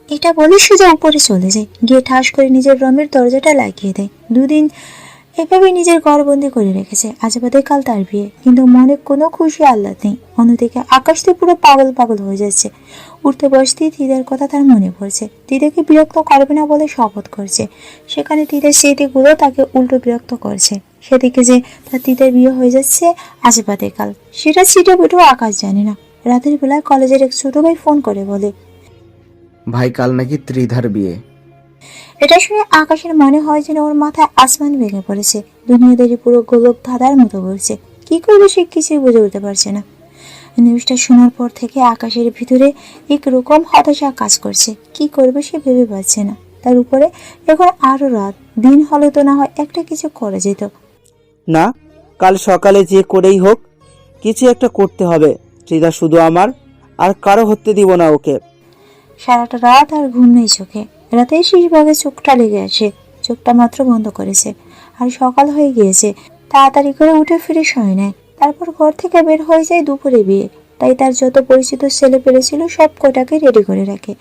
এটা বলে সোজা উপরে চলে যায়, গিয়ে ঠাস করে নিজের রুমের দরজাটা লাগিয়ে দেয়। দুদিন এভাবে নিজের ঘরবন্দি করে রেখেছে। আজ বাদে কাল তার বিয়ে, কিন্তু মনে কোনো খুশি আহ্লাদ নেই। অন্যদিকে আকাশ তো পুরো পাগল পাগল হয়ে যাচ্ছে। উঠতে বসতেই তিদের কথা তার মনে পড়ছে। তিদেরকে বিরক্ত করবে না বলে শপথ করছে, সেখানে তিদের স্মৃতিগুলো তাকে উল্টো বিরক্ত করছে। সেদিকে যে তার তিদের বিয়ে হয়ে যাচ্ছে আজ বাদে কাল, সেটা ছিটে বুটেও আকাশ জানে না। রাতের বেলায় কলেজের এক ছোট ভাই ফোন করে বলে, ভাই কাল নাকি ত্রিধার বিয়ে। এটা শুনে আকাশের মনে হয় যেন ওর মাথায় আসমান ভেঙে পড়েছে। দুনিয়াদারি পুরো গোলক ধাঁধার মতো বলছে। কি করবে সে কিছুই বুঝে উঠতে পারছে না। নিউজটা শোনার পর থেকে আকাশের ভিতরে একরকম হতাশা কাজ করছে। কি করবে সে ভেবে পাচ্ছে না। তার উপরে এখন আরো রাত, দিন হলে তো না হয় একটা কিছু করে যেত। না, কাল সকালে যে করেই হোক কিছু একটা করতে হবে। ত্রিধা শুধু আমার, আর কারো হতে দিব না ওকে। সারাটা রাত আর ঘুম নেই চোখে। রাতেই শেষ ভাগে চোখটা লেগে আছে, চোখটা মাত্র বন্ধ করেছে আর সকাল হয়ে গিয়েছে। তাড়াতাড়ি করে উঠে ফিরে শোয় নেয়। তারপর ঘর থেকে বের হয়ে যায় দুপুরে বিয়ে। তাই তার যত পরিচিত ছেলে পেরেছিল সব কটাকে রেডি করে রাখে।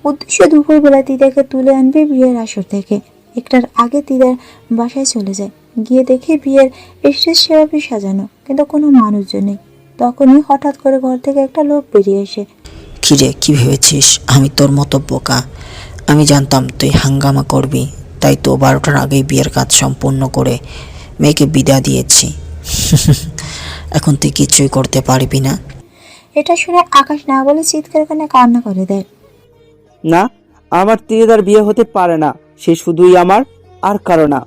উদ্দেশ্য দুপুরবেলা দিদাকে তুলে আনবে বিয়ের আসর থেকে। একটার আগে দিদার বাসায় চলে যায়, গিয়ে দেখে বিয়ের স্টেজ সেভাবে সাজানো, কিন্তু কোনো মানুষজন নেই। তখনই হঠাৎ করে ঘর থেকে একটা লোক বেরিয়ে এসে, কিরে, কি ভেবেছিস আমি তোর মতো বোকা? আমি জানতাম তুই হাঙ্গামা করবি, তাই তো 12টার আগেই বিয়ের কাজ সম্পূর্ণ করে মেয়েকে বিদায় দিয়েছি। এখন তুই কিছুই করতে পারবি না। এটা শুনে আকাশ না বলে চিৎকার করে কান্না করে দেয়। না, আমার ত্রিধার বিয়ে হতে পারে না। সে শুধুই আমার, আর কারো না।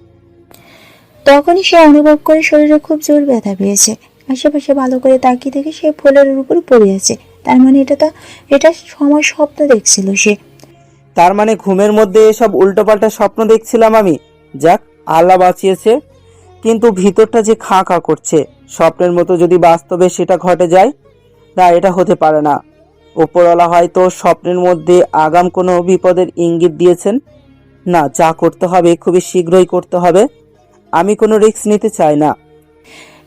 তখনই সে অনুভব করে শরীরে খুব জোর ব্যথা পেয়েছে। আশেপাশে ভালো করে তাকিয়ে দেখে সে ফ্লোরের উপর পড়ে আছে। তার মানে এটা সময় স্বপ্ন দেখছিল সে। তার মানে ঘুমের মধ্যে এসব উল্টোপাল্টা স্বপ্ন দেখছিলাম আমি। যাক, আল্লাহ বাঁচিয়েছে। কিন্তু ভিতরটা যে খাঁ খাঁ করছে। স্বপ্নের মতো যদি বাস্তবে সেটা ঘটে যায়, না, এটা হতে পারে না। ওপরওয়ালা হয়তো স্বপ্নের মধ্যে আগাম কোনো বিপদের ইঙ্গিত দিয়েছেন। না, যা করতে হবে খুবই শীঘ্রই করতে হবে। আমি কোনো রিস্ক নিতে চাই না।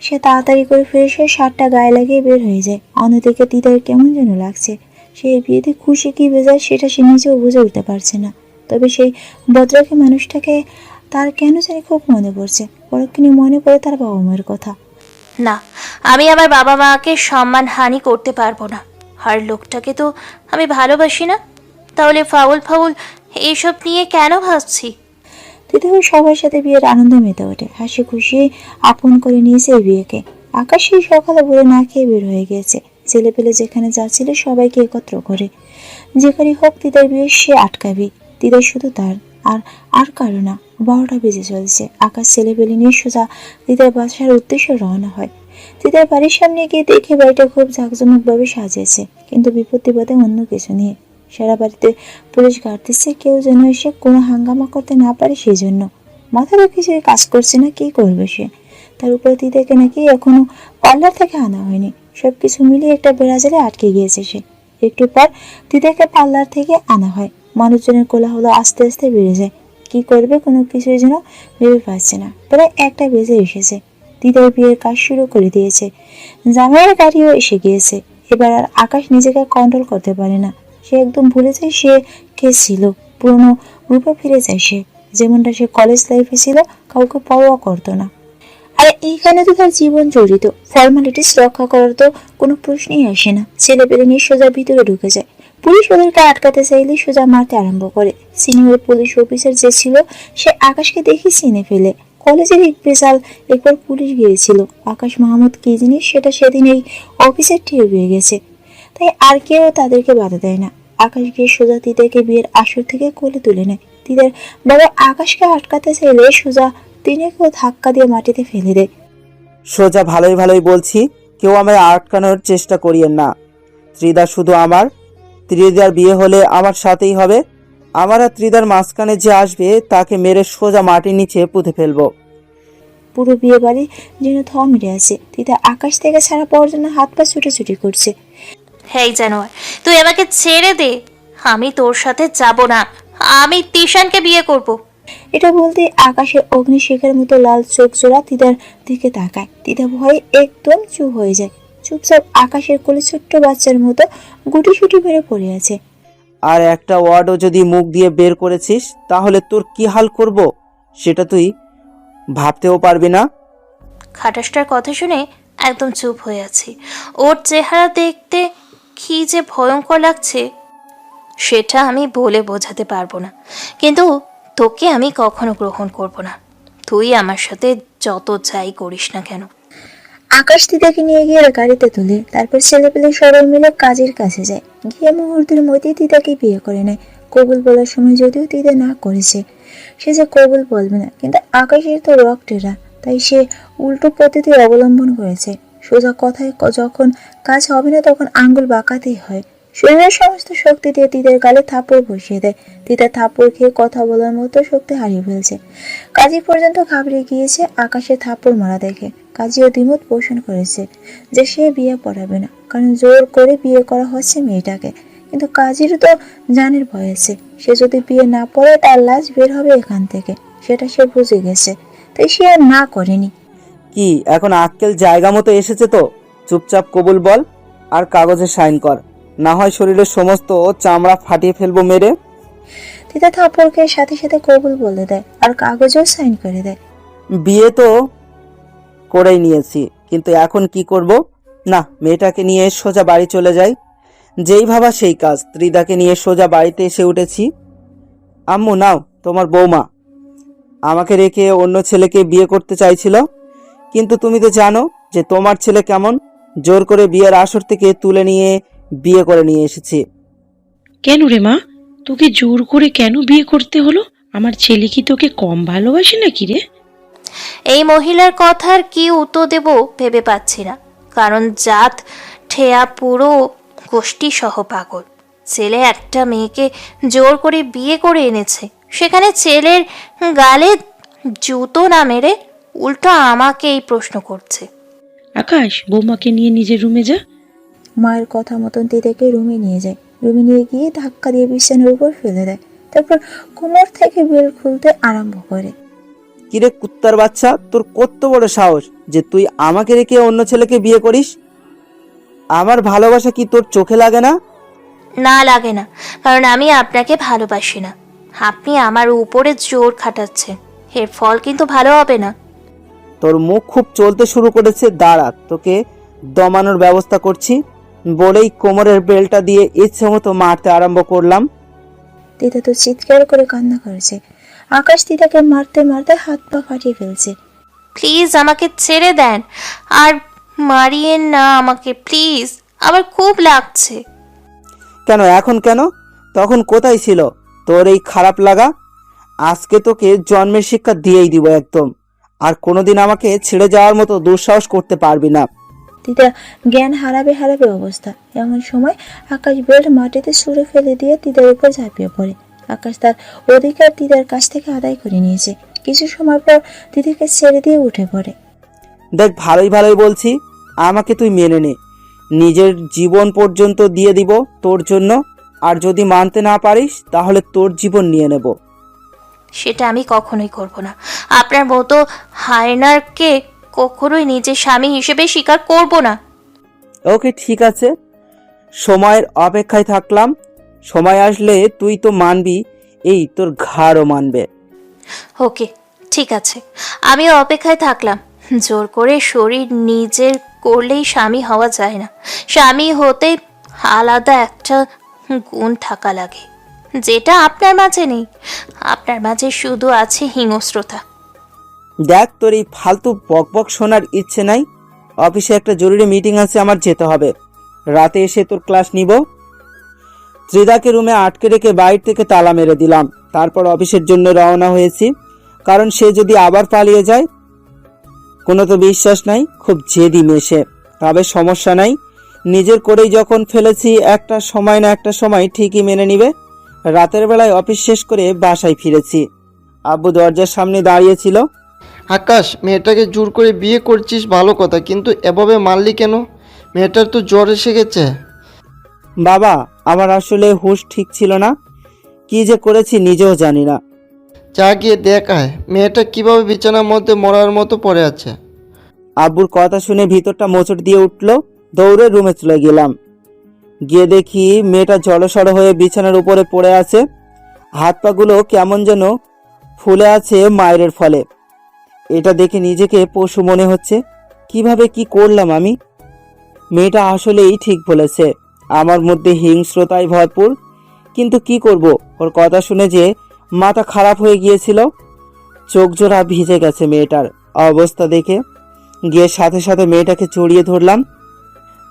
সে তাড়াতাড়ি করে ফ্রেশ হয়ে শার্টটা গায়ে লাগিয়ে বের হয়ে যায়। অন্যদিকে দিদার কেমন যেন লাগছে। সে এই বিয়েতে খুশি কি বেজায় সেটা সে নিজেও বুঝে উঠতে পারছে না। তবে সেই ভদ্রকে মানুষটাকে তার কেন জানি খুব মনে পড়ছে। পরক্ষণে মনে পড়ে তার বাবা মায়ের কথা। না, আমি আমার বাবা মাকে সম্মানহানি করতে পারবো না। আর লোকটাকে তো আমি ভালোবাসি না, তাহলে ফাউল ফাউল এইসব নিয়ে কেন ভাবছি? দিদিও সবার সাথে বিয়ের আনন্দ মেতে ওঠে। হাসি খুশি আপন করে নিয়েছে এই বিয়েকে। আকাশ সেই সকালে ভোরে না খেয়ে বের হয়ে গিয়েছে। ছেলে পেলে যেখানে যাচ্ছিল সবাইকে একত্র করে। যেখানে হোক দিদার বিয়ে সে আটকাবে। দিদার শুধু তার, আর কারো না। 12টা বেজে চলছে। আকাশ ছেলে পেলে নিয়ে সোজা দিদার বাসার উদ্দেশ্যে রওনা হয়। দিদার বাড়ির সামনে গিয়ে দেখে বাড়িটা খুব জাঁকজমকভাবে সাজিয়েছে, কিন্তু বিপত্তি বাদে অন্য কিছু নিয়ে। সারা বাড়িতে পুলিশ গার্ড দিচ্ছে, কেউ যেন এসে কোনো হাঙ্গামা করতে না পারে সেই জন্য। মাথারও কিছু কাজ করছে না, কি করবে সে। তার উপরে দিদাকে নাকি এখনো পার্লার থেকে আনা হয়নি। সবকিছু মিলিয়ে একটা বেড়াজালে আটকে গিয়েছে সে। একটু পর দিদাকে পার্লার থেকে আনা হয়। মানুষজনের কোলাহল আস্তে আস্তে বেড়ে যায়। কি করবে কোনো কিছুই যেন ভেবে পাচ্ছে না। প্রায় 1টা বেজে এসেছে। দিদার বিয়ের কাজ শুরু করে দিয়েছে। জামাইয়ের গাড়িও এসে গিয়েছে। এবার আর আকাশ নিজেকে কন্ট্রোল করতে পারে না। সে একদম ভুলে যায় সে কে ছিল। পুরনো রূপে ফিরে যায় সে, যেমনটা সে কলেজ লাইফে ছিল, কাউকে পরোয়া করতো না। আর এইখানে তো তার জীবন জড়িত। ফর্মালিটিস রক্ষা করার তো কোনো প্রশ্নই আসে না। ছেলে পেলে নিয়ে সোজা ভিতরে ঢুকে যায়। পুলিশ ওদেরকে আটকাতে চাইলে সোজা মারতে আরম্ভ করে। সিনিয়র পুলিশ অফিসার যে ছিল সে আকাশকে দেখে চিনে ফেলে। কলেজের এক বিশাল একবার পুলিশ গিয়েছিল। আকাশ মাহমুদ কি জিনিস সেটা সেদিন এই অফিসের টের পেয়ে গেছে। তাই আর কেউ তাদেরকে বাধা দেয় না। আকাশ গিয়ে সোজা তিদাকে বিয়ের আসর থেকে কোলে তুলে নেয়। তিদার বাবা আকাশকে আটকাতে চাইলে সোজা তিনিকেও ধাক্কা দিয়ে মাটিতে ফেলে দেয়। সোজা ভালোই ভালোই বলছি, কেউ আমায় আটকানোর চেষ্টা করিয়েন না। ত্রিধা শুধু আমার। ত্রিধার বিয়ে হলে আমার সাথেই হবে। আমার আর ত্রিধার মাঝখানে যে আসবে তাকে মেরে সোজা মাটির নিচে পুঁতে ফেলবো। পুরো বিয়ে বাড়ি যেন থ মেরে আছে। তিদা আকাশ থেকে ছাড়া পাওয়ার জন্য হাত পা ছুটাছুটি করছে। হেই জানোয়ার, তুই আমাকে ছেড়ে দে। আমি তোর সাথে যাব না। আমি তিশানকে বিয়ে করব। এটা বলতে আকাশের অগ্নিশিখার মতো লাল চোখ জোড়া তিদার দিকে তাকায়। তিদা ভয়ে একদম চুপ হয়ে যায়। চুপচাপ আকাশের কোলে ছোট্ট বাচ্চার মতো গুটিসুটি মেরে পড়ে আছে। আর একটা ওয়ার্ডও যদি মুখ দিয়ে বের করেছিস তাহলে তোর কি হাল করব সেটা তুই ভাবতেও পারবি না। খাটাসটার কথা শুনে একদম চুপ হয়ে আছি। ওর চেহারা দেখতে কি যে ভয়ঙ্কর লাগছে সেটা আমি বলে বোঝাতে পারবো না, কিন্তু তোকে আমি কখনো গ্রহণ করব না, তুই আমার সাথে যত যাই করিস না কেন। আকাশ তিদাকে নিয়ে গিয়ে গাড়িতে তুলে তারপর ছেলেপেলে সবাই মিলে কাজের কাছে যায়। গিয়ে মুহূর্তের মধ্যেই তিদাকে বিয়ে করে নেয়। কবুল বলার সময় যদিও তিদা না করেছে, সে যে কবুল বলবে না, কিন্তু আকাশের তো রক্তেরা, তাই সে উল্টো পদ্ধতি অবলম্বন করেছে। সোজা কথায় যখন কাজ হবে না তখন আঙ্গুল বাঁকাতেই হয়। শরীরের সমস্ত শক্তি দিয়ে তিদের গালে থাপ্পড় বসিয়ে দেয়। তিতা থাপ্পড় খেয়ে কথা বলার মতো শক্তি হারিয়ে ফেলছে। কাজী পর্যন্ত ঘাবড়ে গিয়েছে আকাশে থাপ্পড় মারা দেখে। কাজীও দ্বিমত পোষণ করেছে যে সে বিয়ে পড়াবে না, কারণ জোর করে বিয়ে করা হচ্ছে মেয়েটাকে। কিন্তু কাজীর তো জানের ভয় আছে, সে যদি বিয়ে না পড়ায় তার লাশ বের হবে এখান থেকে, সেটা সে বুঝে গেছে, তাই সে আর না করেনি। কি এখন আক্কেল জায়গা মতো এসেছে তো? চুপচাপ কবুল বল আর কাগজে সাইন কর, না হয় শরীরের সমস্ত চামড়া ফাটিয়ে ফেলবো মেরে। তিতা থাপ্পড় খেয়ে সাথে সাথে কবুল বলে দেয় আর কাগজেও সাইন করে দেয়। বিয়ে তো করেই নিয়েছি, কিন্তু এখন কি করব? না, মেয়েটাকে নিয়ে সোজা বাড়ি চলে যাই। যেই ভাবা সেই কাজ। ত্রিদাকে নিয়ে সোজা বাড়িতে এসে উঠেছি। আম্মু নাও তোমার বৌমা আমাকে রেখে অন্য ছেলেকে বিয়ে করতে চাইছিল, কিন্তু তুমি তো জানো যে তোমার ছেলে কেমন। জোর করে বিয়ের আসর থেকে তুলে নিয়ে বিয়ে করে নিয়ে এসেছি। কেন রে মা, তোকে জোর করে কেন বিয়ে করতে হলো? আমার ছেলে কি তোকে কম ভালোবাসে নাকি রে? এই মহিলার কথার কি উত্তর দেব ভেবে পাচ্ছি না, কারণ জাত ঠেয়া পুরো গোষ্ঠী সহ পাগল। ছেলে একটা মেয়েকে জোর করে বিয়ে করে এনেছে, সেখানে ছেলের গালে জুতো না মেরে উল্টো আমাকে এই প্রশ্ন করছে। আকাশ, বৌমাকে নিয়ে নিজের রুমে যা। মায়ের কথা মতন তিদাকে রুমে নিয়ে যায়। রুমে নিয়ে গিয়ে ধাক্কা দিয়ে বিছানার উপর ফেলে দেয়। তারপর কোমর থেকে বেল্ট খুলতে আরম্ভ করে। কিরে কুত্তার বাচ্চা, তোর কত বড় সাহস যে তুই আমাকে রেখে অন্য ছেলেকে বিয়ে করিস? আমার ভালোবাসা কি তোর চোখে লাগে না? না লাগে না, কারণ আমি আপনাকে ভালোবাসি না। আপনি আমার উপরে জোর খাটাচ্ছেন, এর ফল কিন্তু ভালো হবে না। তোর মুখ খুব চলতে শুরু করেছে, দাঁড়া তোকে দমানোর ব্যবস্থা করছি। বলেই কোমরের বেলটা দিয়ে ইচ্ছে মতো মারতে আরম্ভ করলাম। তিতা তো চিৎকার করে কান্না করেছে। আকাশ তিতাকে মারতে মারতে হাত পা ফাটিয়ে ফেলছে। প্লিজ আমাকে ছেড়ে দেন, আর মারিয়েন না আমাকে প্লিজ, আমার খুব লাগছে। কেন এখন কেন? তখন কোথায় ছিল তোর এই খারাপ লাগা? আজকে তোকে জন্মের শিক্ষা দিয়েই দিব একদম, আর কোনোদিন আমাকে ছেড়ে যাওয়ার মতো দুঃসাহস করতে পারবি না। তিতা জ্ঞান হারাবে হারাবে অবস্থা। এমন সময় আকাশ বেল্ট মাটিতে ছুঁড়ে ফেলে দিয়ে তিতার উপর ঝাঁপিয়ে পড়ে। আকাশ তার অধিকার তিতার কাছ থেকে আদায় করে নিয়েছে। কিছু সময় পর তিতাকে ছেড়ে দিয়ে উঠে পড়ে। দেখ, ভালোই ভালোই বলছি, আমাকে তুই মেনে নে। নিজের জীবন পর্যন্ত দিয়ে দিব তোর জন্য, আর যদি মানতে না পারিস তাহলে তোর জীবন নিয়ে নেব। সেটা আমি কখনোই করব না। আপনার মতো হায়নারকে কখনোই নিজের স্বামী হিসেবে স্বীকার করব না। ওকে ঠিক আছে, সময়ের অপেক্ষায় থাকলাম। সময় আসলে তুই তো মানবি, এই তোর ঘাড়ও মানবে। ওকে ঠিক আছে, আমিও অপেক্ষায় থাকলাম। জোর করে শরীর নিজের করলেই স্বামী হওয়া যায় না। স্বামী হতে আলাদা একটা গুণ থাকা লাগে, যেটা আপনার মাঝে নেই। আপনার মাঝে শুধু আছে হিংস্রতা। দেখ, তোর এই ফালতু বকবক শোনার ইচ্ছে নাই। অফিসে একটা জরুরি মিটিং আছে, আমার যেতে হবে। রাতে এসে তোর ক্লাস নিব। ত্রিদাকে রুমে আটকে রেখে বাইরে থেকে তালা মেরে দিলাম। তারপর অফিসের জন্য রওনা হয়েছি, কারণ সে যদি আবার পালিয়ে যায়। কোনো তো বিশ্বাস নাই, খুব জেদি মেশে। তবে সমস্যা নাই, নিজের করেই যখন ফেলেছি একটা সময় না একটা সময় ঠিকই মেনে নিবে। রাতের বেলায় অফিস শেষ করে বাসায় ফিরেছি। আব্বু দরজার সামনে দাঁড়িয়েছিল। আকাশ, মেয়েটাকে জোর করে বিয়ে করছিস ভালো কথা, কিন্তু এভাবে মারলি কেন? মেয়েটার তো জ্বর এসে গেছে। বাবা, আমার আসলে হুঁশ ঠিক ছিল না, কি যে করেছি নিজেও জানি না। যা গিয়ে দেখায় মেয়েটা কিভাবে বিছানার মধ্যে মরার মতো পড়ে আছে। আব্বুর কথা শুনে ভিতরটা মোচড় দিয়ে উঠলো। দৌড়ে রুমে চলে গেলাম। গিয়ে দেখি মেয়েটা জড়সড় হয়ে বিছানার উপরে পড়ে আছে। হাত পাগুলো কেমন যেন ফুলে আছে মায়ের ফলে। এটা দেখে নিজেকে পশু মনে হচ্ছে। কিভাবে কি করলাম আমি? মেয়েটা আসলেই ঠিক বলেছে, আমার মধ্যে হিংস্রতায় ভরপুর। কিন্তু কি করব, ওর কথা শুনে যে মাথা খারাপ হয়ে গিয়েছিল। চোখ জোড়া ভিজে গেছে মেয়েটার অবস্থা দেখে। গিয়ে সাথে সাথে মেয়েটাকে জড়িয়ে ধরলাম।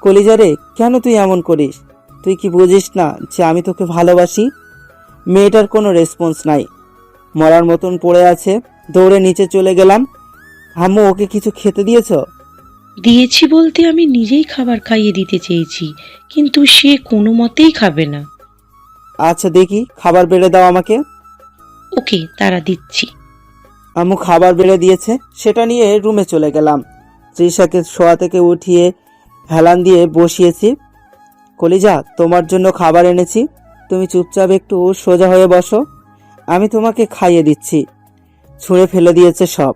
কলিজারে, কেন তুই এমন করিস? তুই কি বুঝিস না যে আমি তোকে ভালোবাসি? মেয়েটার কোনো রেসপন্স নাই, মরার মতন পড়ে আছে। দৌড়ে নিচে চলে গেলাম। আম্মু, ওকে কিছু খেতে দিয়েছ? দিয়েছি বলতে আমি নিজেই খাবার খাইয়ে দিতে চেয়েছি, কিন্তু সে কোনো মতেই খাবে না। আচ্ছা দেখি, খাবার বেড়ে দাও আমাকে। ওকে, তারা দিচ্ছি। আম্মু খাবার বেড়ে দিয়েছে, সেটা নিয়ে রুমে চলে গেলাম। তৃষাকে শোয়া থেকে উঠিয়ে হেলান দিয়ে বসিয়েছি। কলিজা, তোমার জন্য খাবার এনেছি, তুমি চুপচাপ একটু সোজা হয়ে বসো, আমি তোমাকে খাইয়ে দিচ্ছি। ছুঁড়ে ফেলে দিয়েছে সব।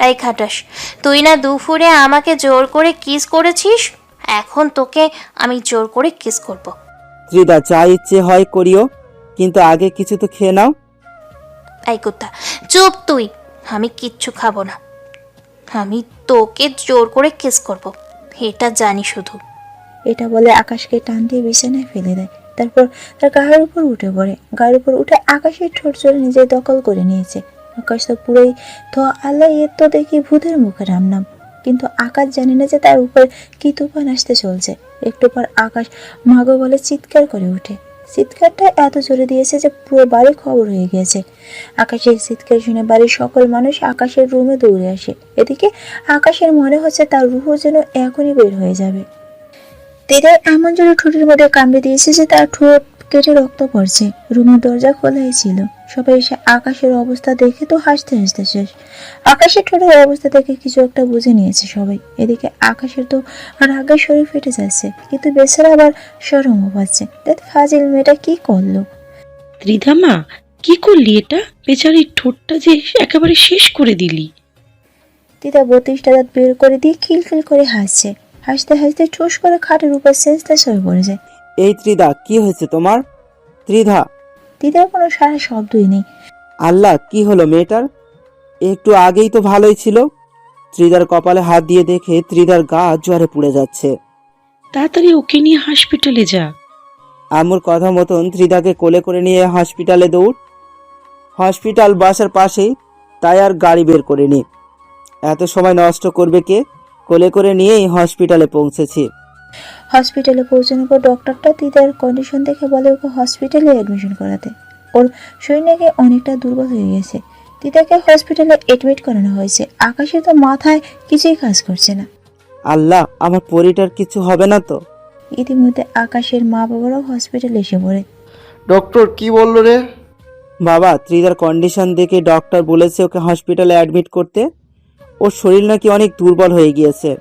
এই খাটাস, তুই না দুপুরে আমাকে জোর করে কিস করেছিস, এখন তোকে আমি জোর করে কিস করব। ত্রিদা, যা ইচ্ছে হয় করিও, কিন্তু আগে কিছু তো খেয়ে নাও। এই কুত্তা, চুপ তুই। আমি কিচ্ছু খাবো না, আমি তোকে জোর করে কিস করব, এটা জানি শুধু। এটা বলে আকাশকে টান দিয়ে বিছানায় ফেলে দেয়। তারপর তার গায়ের উপর উঠে পড়ে। গায়ের উপর উঠে আকাশের ঠোঁট জোরে নিজে দখল করে নিয়েছে। আকাশ তো পুরোই তো আল্লাহ, এর তো দেখি ভূতের মুখে রামনাম। কিন্তু আকাশ জানে না যে তার উপর কি তুফান আসতে চলছে। একটু পর আকাশ মাগো বলে চিৎকার করে ওঠে। চিৎকারটা এত জোরে দিয়েছে যে পুরো বাড়ি খবর হয়ে গিয়েছে। আকাশের চিৎকার শুনে বাড়ির সকল মানুষ আকাশের রুমে দৌড়ে আসে। এদিকে আকাশের মনে হচ্ছে তার রুহ যেন এখনই বের হয়ে যাবে। দিদার এমন জোরে ঠোঁটের মধ্যে কামড়ে দিয়েছে যে তার ঠোঁট কেটে রক্ত পড়ছে। রুমের দরজা খোলাই ছিল। সবাই এসে আকাশের অবস্থা দেখে তো হাসতে হাসতে শেষ। আকাশের ঠোঁটের অবস্থা দেখে কিছু একটা বুঝে নিয়েছে সবাই। এদিকে আকাশের তো রাগে শরীর ফেটে যাচ্ছে, কিন্তু বেচারা আবার শরমও পাচ্ছে। দেখ ফাজিল মেয়েটা কি করলো। ত্রিধামা, কি করলি এটা? বেচারির ঠোঁটটা যে একেবারে শেষ করে দিলি। দিদা 32টা দাঁত বের করে দিয়ে খিলখিল করে হাসছে। হাসতে হাসতে ঠুস করে খাটের উপর সেজদাস হয়ে পড়ে যায়। এই ত্রিদা, কি হয়েছে তোমার? ত্রিধা। দিদার কোনো সারা শব্দই নেই। আল্লাহ, কি হলো মেয়েটার? একটু আগেই তো ভালোই ছিল। ত্রিদার কপালে হাত দিয়ে দেখে ত্রিদার গা জ্বরে পুড়ে যাচ্ছে। তাড়াতাড়ি ওকে নিয়ে হসপিটালে যা। আম্মুর কথা মতন ত্রিদাকে কোলে করে নিয়ে হসপিটালে দৌড়। হসপিটাল বাসার পাশেই, তাই আর গাড়ি বের করিনি। এত সময় নষ্ট করবে কে? কোলে করে নিয়েই হসপিটালে পৌঁছেছি। হসপিটালে পৌঁছানোর পর ডক্টরটা দিদার কন্ডিশন দেখে বলে ওকে হসপিটালে অ্যাডমিশন করাতে। ওর শরীর নাকি অনেকটা দুর্বল হয়ে গেছে। দিদাকে হসপিটালে এডমিট করানো হয়েছে। আকাশে তো মাথায় কিছুই কাজ করছে না। আল্লাহ, আমার পরিটার কিছু হবে না তো? ইতিমধ্যে আকাশের মা বাবারাও হসপিটালে এসে পড়ে। ডক্টর কি বললো রে? বাবা, ত্রিদার কন্ডিশন দেখে ডক্টর বলেছে ওকে হসপিটালে অ্যাডমিট করতে। ওর শরীর নাকি অনেক দুর্বল হয়ে গিয়েছে।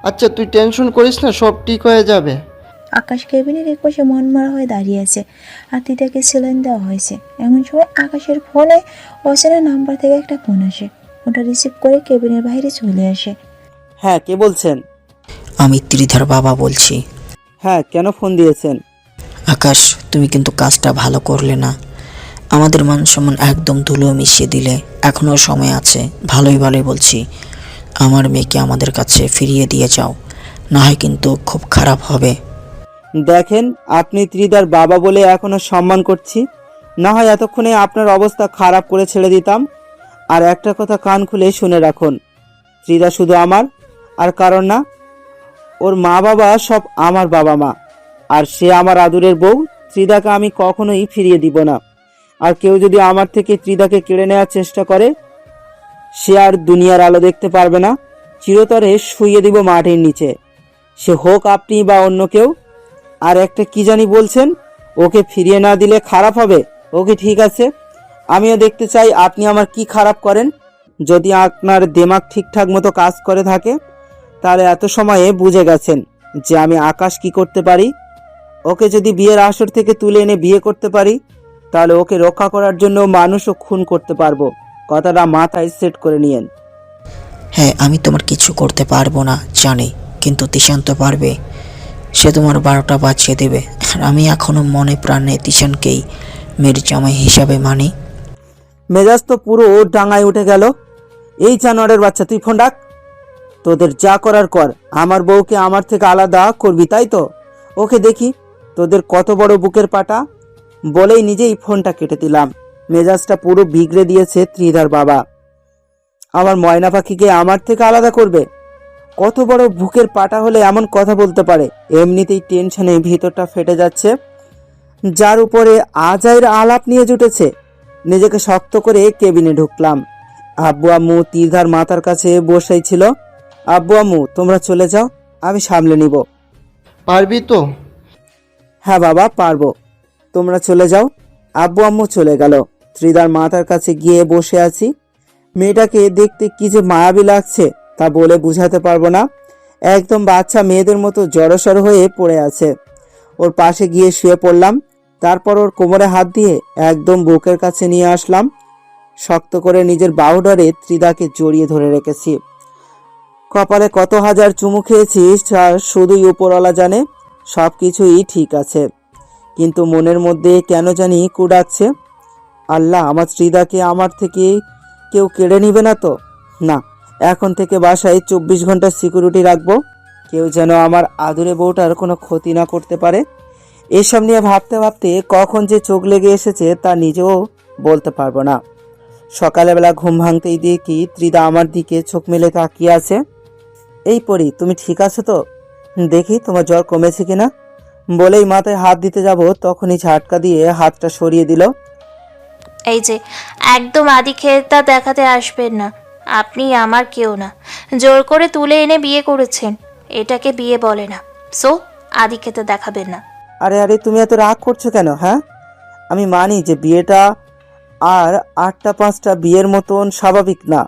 আচ্ছা তুই টেনশন করিস না, সব ঠিক হয়ে যাবে। আকাশ কেবিনের এক পাশে মনমরা হয়ে দাঁড়িয়ে আছে, আর দিদাকে সেলাইন দেওয়া হয়েছে। এমন সময় আকাশের ফোনে অচেনা নাম্বার থেকে একটা ফোন আসে। ওটা রিসিভ করে কেবিনের বাইরে চলে আসে। হ্যাঁ, কে বলছেন? আমি ত্রিধার বাবা বলছি। হ্যাঁ, কেন ফোন দিয়েছেন? আকাশ, তুমি কিন্তু কাজটা ভালো করলে না। আমাদের মান সম্মান একদম ধুলো মিশিয়ে দিলে। এখনও সময় আছে। ভালোই ভালোই বলছি, আমার মেয়েকে আমাদের কাছে ফিরিয়ে দিয়ে যাও, না হয় কিন্তু খুব খারাপ হবে। দেখেন, আপনি ত্রিদার বাবা বলে এখনো সম্মান করছি, না হয় এতক্ষণে আপনার অবস্থা খারাপ করে ছেড়ে দিতাম। আর একটা কথা কান খুলে শুনে রাখুন, ত্রিদা শুধু আমার, আর কারণ না। ওর মা বাবা সব আমার বাবা মা, আর সে আমার আদুরের বউ। ত্রিদাকে আমি কখনোই ফিরিয়ে দিব না। আর কেউ যদি আমার থেকে ত্রিদাকে কেড়ে নেওয়ার চেষ্টা করে, সে আর দুনিয়ার আলো দেখতে পারবে না। চিরতরে শুইয়ে দিব মাটির নিচে, সে হোক আপনি বা অন্য কেউ। আর একটা কি জানি বলছেন, ওকে ফিরিয়ে না দিলে খারাপ হবে। ওকে, ঠিক আছে, আমিও দেখতে চাই আপনি আমার কি খারাপ করেন। যদি আপনার দিমাগ ঠিকঠাক মতো কাজ করে থাকে, তাহলে এত সময়ে বুঝে গেছেন যে আমি আকাশ কি করতে পারি। ওকে যদি বিয়ের আসর থেকে তুলে এনে বিয়ে করতে পারি, তাহলে ওকে রক্ষা করার জন্য মানুষও খুন করতে পারবো। কথাটা মাথায় সেট করে নিয়েন। হ্যাঁ, আমি তোমার কিছু করতে পারবো না জানি, কিন্তু তিশান তো পারবে। সে তোমার 12টা বাঁচিয়ে দেবে। আর আমি এখনো মনে প্রাণে তিশানকেই মেয়ের জামাই হিসাবে মানি। মেজাজ তো পুরো ডাঙায় উঠে গেল। এই জানোয়ারের বাচ্চা, তুই ফোন ডাক। তোদের যা করার কর, আমার বউকে আমার থেকে আলাদা করবি তাই তো? ওকে দেখি তোদের কত বড় বুকের পাটা। বলেই নিজেই ফোনটা কেটে দিলাম। মেজাজটা পুরো বিগড়ে দিয়েছে ত্রিধার বাবা। আমার ময়না পাখিকে আমার থেকে আলাদা করবে? কত বড় বুকের পাটা হলে এমন কথা বলতে পারে? এমনিতেই টেনশনে ভিতরটা ফেটে যাচ্ছে, যার উপরে আজাইর আলাপ নিয়ে জুটেছে। নিজেকে শক্ত করে কেবিনে ঢুকলাম। আব্বু আম্মু ত্রিধার মাথার কাছে বসেই ছিল। আব্বু আম্মু, তোমরা চলে যাও, আমি সামলে নিব। পারবি তো? হ্যাঁ বাবা, পারবো, তোমরা চলে যাও। আব্বু আম্মু চলে গেল। ত্রিধার মাথার কাছে গিয়ে বসে আছি। মেয়েটাকে দেখতে কি যে মায়াবী লাগছে তা বলে বুঝাতে পারবো না। একদম বাচ্চা মেয়েদের মতো জড়সড় হয়ে পড়ে আছে। ওর পাশে গিয়ে শুয়ে পড়লাম। তারপর ওর কোমরে হাত দিয়ে একদম বুকের কাছে নিয়ে আসলাম। শক্ত করে নিজের বাহুডরে ত্রিধাকে জড়িয়ে ধরে রেখেছি। কপালে কত হাজার চুমু খেয়েছিস শুধুই উপরওয়ালা জানে। সব কিছুই ঠিক আছে, কিন্তু মনের মধ্যে কেন জানি কুড়াচ্ছে। আল্লাহ, আমার ত্রিধাকে আমার থেকে কেউ কেড়ে নিবে না তো? না, এখন থেকে বাসায় 24 ঘন্টা সিকিউরিটি রাখবো। কেউ যেন আমার আদুরে বউটার কোনো ক্ষতি না করতে পারে। এসব নিয়ে ভাবতে ভাবতে কখন যে চোখ লেগে এসেছে তা নিজেও বলতে পারবো না। সকালবেলা ঘুম ভাঙতেই দেখি ত্রিধা আমার দিকে চোখ মেলে তাকিয়ে আছে। এই পরি, তুমি ঠিক আছো তো? দেখি তোমার জ্বর কমেছে কিনা। বলেই মাথায় হাত দিতে যাব, তখনই ঝাটকা দিয়ে হাতটা সরিয়ে দিল। এই যে, একদম আদিক্ষেতা দেখাতে আসবেন না। আপনি আমার কেউ না, জোর করে তুলে এনে বিয়ে করেছেন, এটাকে বিয়ে বলে না। সো আদিক্ষেতা দেখাবেন না। আরে আরে, তুমি এত রাগ করছো কেন? হ্যাঁ, আমি মানি যে বিয়েটা আর 8টা 5টা বিয়ের মতন স্বাভাবিক না,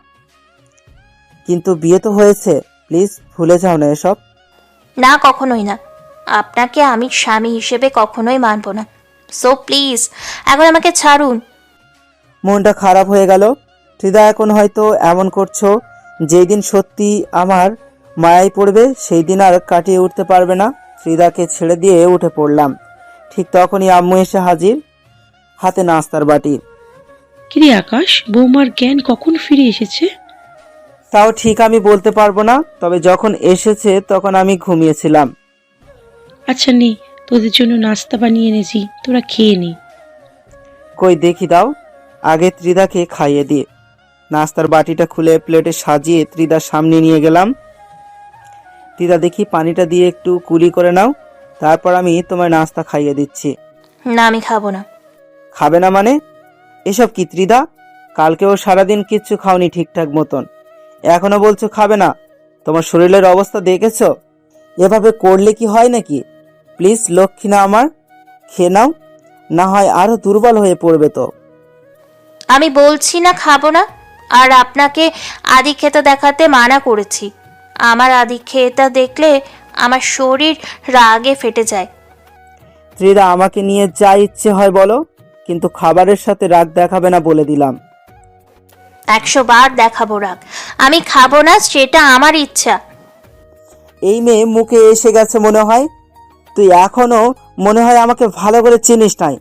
কিন্তু বিয়ে তো হয়েছে। প্লিজ ভুলে যাও না এসব। না, কখনোই না। আপনাকে আমি স্বামী হিসেবে কখনোই মানব না। সো প্লিজ এখন আমাকে ছাড়ুন। মনটা খারাপ হয়ে গেল। ত্রিধা, এখন হয়তো এমন করছো, যেই দিন সত্যি আমার মায়ায় পড়বে সেই দিন আর কাটিয়ে উঠতে পারবে না। ত্রিধাকে ছেড়ে দিয়ে উঠে পড়লাম। ঠিক তখনই আম্মু এসে হাজির, হাতে নাস্তার বাটি। কিরে আকাশ, বৌমার জ্ঞান কখন ফিরে এসেছে? তাও ঠিক আমি বলতে পারবো না, তবে যখন এসেছে তখন আমি ঘুমিয়েছিলাম। আচ্ছা নে, তোদের জন্য নাস্তা বানিয়ে এনেছি, তোরা খেয়ে নে। কই দেখি দাও, আগে ত্রিধাকে খাইয়ে দিয়ে। নাস্তার বাটিটা খুলে প্লেটে সাজিয়ে ত্রিধার সামনে নিয়ে গেলাম। ত্রিধা, দেখি পানিটা দিয়ে একটু কুলি করে নাও, তারপর আমি তোমার নাস্তা খাইয়ে দিচ্ছি। না, আমি খাবো না। খাবে না মানে? এসব কি ত্রিধা? কালকেও সারাদিন কিচ্ছু খাওনি ঠিকঠাক মতন, এখনো বলছো খাবে না? তোমার শরীরের অবস্থা দেখেছো? এভাবে করলে কি হয় নাকি? প্লিজ লক্ষ্মী না আমার, খেয়ে নাও, না হয় আরো দুর্বল হয়ে পড়বে তো। আমি বলছি না খাবো না, আর আপনাকে আদিক্ষেতা দেখাতে মানা করেছি। আমার আদিক্ষেতা দেখলে আমার শরীর রাগে ফেটে যায়। ত্রিধা, আমাকে নিয়ে যা ইচ্ছে হয় বলো, কিন্তু খাবারের সাথে রাগ দেখাবে না বলে দিলাম। 100 বার দেখাবো রাগ। আমি খাবো না, সেটা আমার ইচ্ছা। এই মেয়ে মুখে এসে গেছে মনে হয়। তুই এখনো মনে হয় আমাকে ভালো করে চিনিস নাই।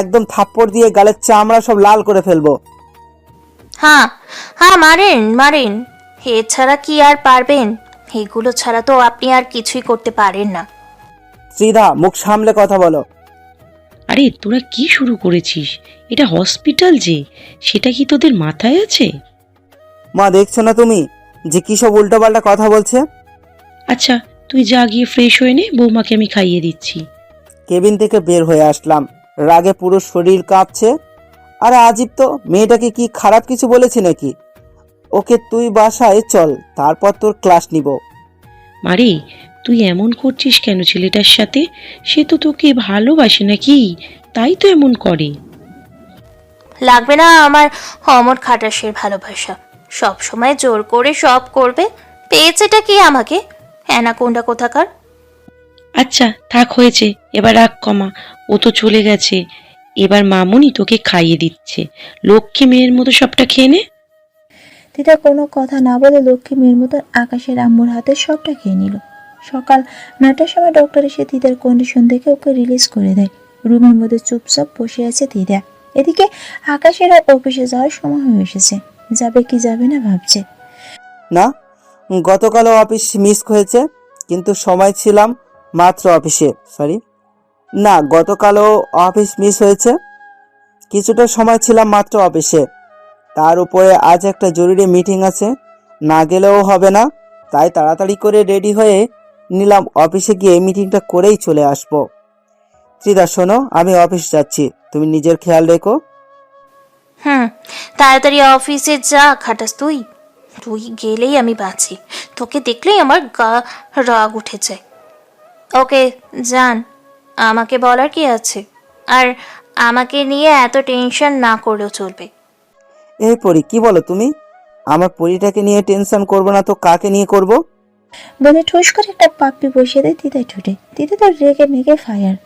একদম থাপ্পড় দিয়ে গালের চামড়া সব লাল করে ফেলবো। হ্যাঁ হ্যাঁ, মারেন মারেন, এছাড়া কি আর পারবেন? এগুলো ছাড়া তো আপনি আর কিছুই করতে পারেন না। ত্রিধা, মুখ সামলে কথা বলো। আরে তোরা কি শুরু করেছিস? এটা হসপিটাল যে, সেটা কি তোদের মাথায় আছে? মা, দেখছো না তুমি যে কি সব উল্টোপাল্টা কথা বলছে? আচ্ছা তুই যা গিয়ে ফ্রেশ হয়ে নে, বৌমাকে আমি খাইয়ে দিচ্ছি। কেবিন থেকে বের হয়ে আসলাম, রাগে পুরো শরীর কাঁপছে। আরে আজিব তো, মেয়েটাকে কি খারাপ কিছু বলেছি নাকি? ওকে তুই বাসায় চল, তারপর তোর ক্লাস নিব। মারে, তুই এমন করছিস কেন ছেলেটার সাথে? সে তো তোকে ভালোবাসে নাকি, তাই তো এমন করে। লাগবে না আমার অমর খাটাসের ভালোবাসা। সব সময় জোর করে সব করবে। পেয়েছেটা কি আমাকে? অ্যানাকোন্ডা কোথাকার। আচ্ছা থাক, হয়েছে, এবার রাগ কমা। ও তো চলে গেছে, এবার মামুনি তোকে খাইয়ে দিচ্ছে, লক্ষ্মী মেয়ের মতো সবটা খেয়ে নে। তিতা কোনো কথা না বলে লক্ষ্মী মেয়ের মতন আকাশের আম্মুর হাতে সবটা খেয়ে নিল। সকাল 9টার সময় ডক্টর এসে তিতার কন্ডিশন দেখে ওকে রিলিজ করে দেয়। রুমের মধ্যে চুপচাপ বসে আছে তিতা। এদিকে আকাশের আর অফিসে যাওয়ার সময় হয়ে এসেছে। যাবে কি যাবে না ভাবছে। না, গতকালও অফিস মিস হয়েছে, কিন্তু সময় ছিলাম মাত্র অফিসে। না, গতকালও অফিস মিস হয়েছে, কিছুটা সময় ছিলাম মাত্র অফিসে। তার উপরে আজ একটা জরুরি মিটিং আছে, না গেলেও হবে না, তাই তাড়াতাড়ি করে রেডি হয়ে নিলাম, অফিসে গিয়ে মিটিংটা করেই চলে আসবো। ত্রিদা শোনো, আমি অফিস যাচ্ছি, তুমি নিজের খেয়াল রেখো। তাড়াতাড়ি অফিসে যা খাটাস তুই। তুই গেলেই আমি বাঁচি, তোকে দেখলেই আমার গা রাগ উঠে যায়। ওকে যান, আমাকে বলার কি আছে? আর আমাকে নিয়ে এত টেনশন না করলেও চলবে। এই পরি, কি বলো তুমি? আমার পরিটাকে নিয়ে টেনশন করবো না তো কাকে নিয়ে করব? বলে ঠুস করে একটা পাপ্পি বসিয়ে দেয় তিতার ঠোঁটে। তিতা তো রেগে মেগে ফায়ার।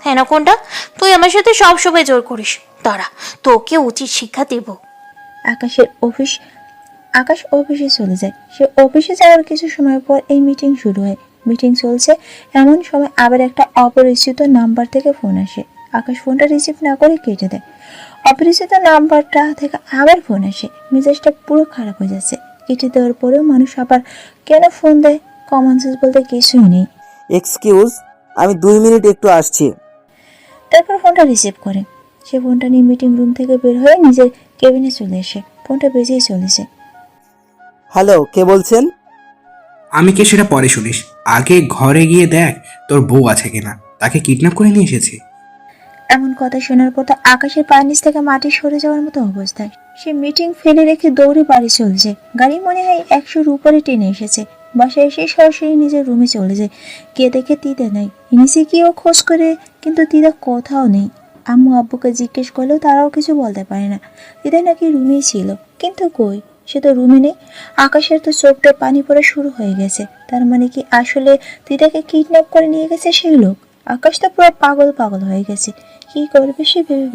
হ্যাঁ না কোনটা? তুই আমার সাথে সবসময় জোর করিস, দাঁড়া তোকে উচিত শিক্ষা দেব। আকাশ অফিসে চলে যায়। সে অফিসে যাওয়ার কিছু সময় পর এই মিটিং শুরু হয়। মিটিং চলছে এমন সময় আবার একটা অপরিচিত নাম্বার থেকে ফোন আসে। আকাশ ফোনটা রিসিভ না করে কেটে দেয়। অপরিচিত নাম্বারটা থেকে আবার ফোন আসে। মেজাজটা পুরো খারাপ হয়ে যাচ্ছে। কেটে দেওয়ার পরেও মানুষ আবার কেন ফোন দেয়? কমন সেন্স বলতে কিছুই নেই। এক্সকিউজ, আমি 2 মিনিট একটু আসছি। তারপর ফোনটা রিসিভ করে। সে ফোনটা নিয়ে মিটিং রুম থেকে বের হয়ে নিজের কেবিনে চলে আসে। ফোনটা বেজেই চলেছে। হ্যালো, কে বলছেন? আমি কে সেটা পরে শুনিস, আগে ঘরে গিয়ে দেখ তোর বউ আছে কিনা, তাকে কিডন্যাপ করে নিয়ে এসেছে। এমন কথা শোনার পর তো আকাশের পায়ের নিচ থেকে মাটি সরে যাওয়ার মতো অবস্থায়। সে মিটিং ফেলে রেখে দৌড়ে বাড়ি চলছে। গাড়ি মনে হয় 100-র উপরে টেনে এসেছে। বাসায় এসে সরাসরি নিজের রুমে চলে যায়। কে দেখে তিতা নাই। নিচে গিয়েও খোঁজ করে, কিন্তু তিতা কোথাও নেই। আম্মু আব্বুকে জিজ্ঞেস করলেও তারাও কিছু বলতে পারে না। তিতা নাকি রুমেই ছিল, কিন্তু কই, সে তো রুমে নেই। আকাশের তো চোখটা পানি পড়া শুরু হয়ে গেছে। তার মানে কি আসলে তিতাকে কিডন্যাপ করে নিয়ে গেছে সেই লোক? আকাশ তো পুরো পাগল হয়ে গেছে। কি করবে সে ভেবে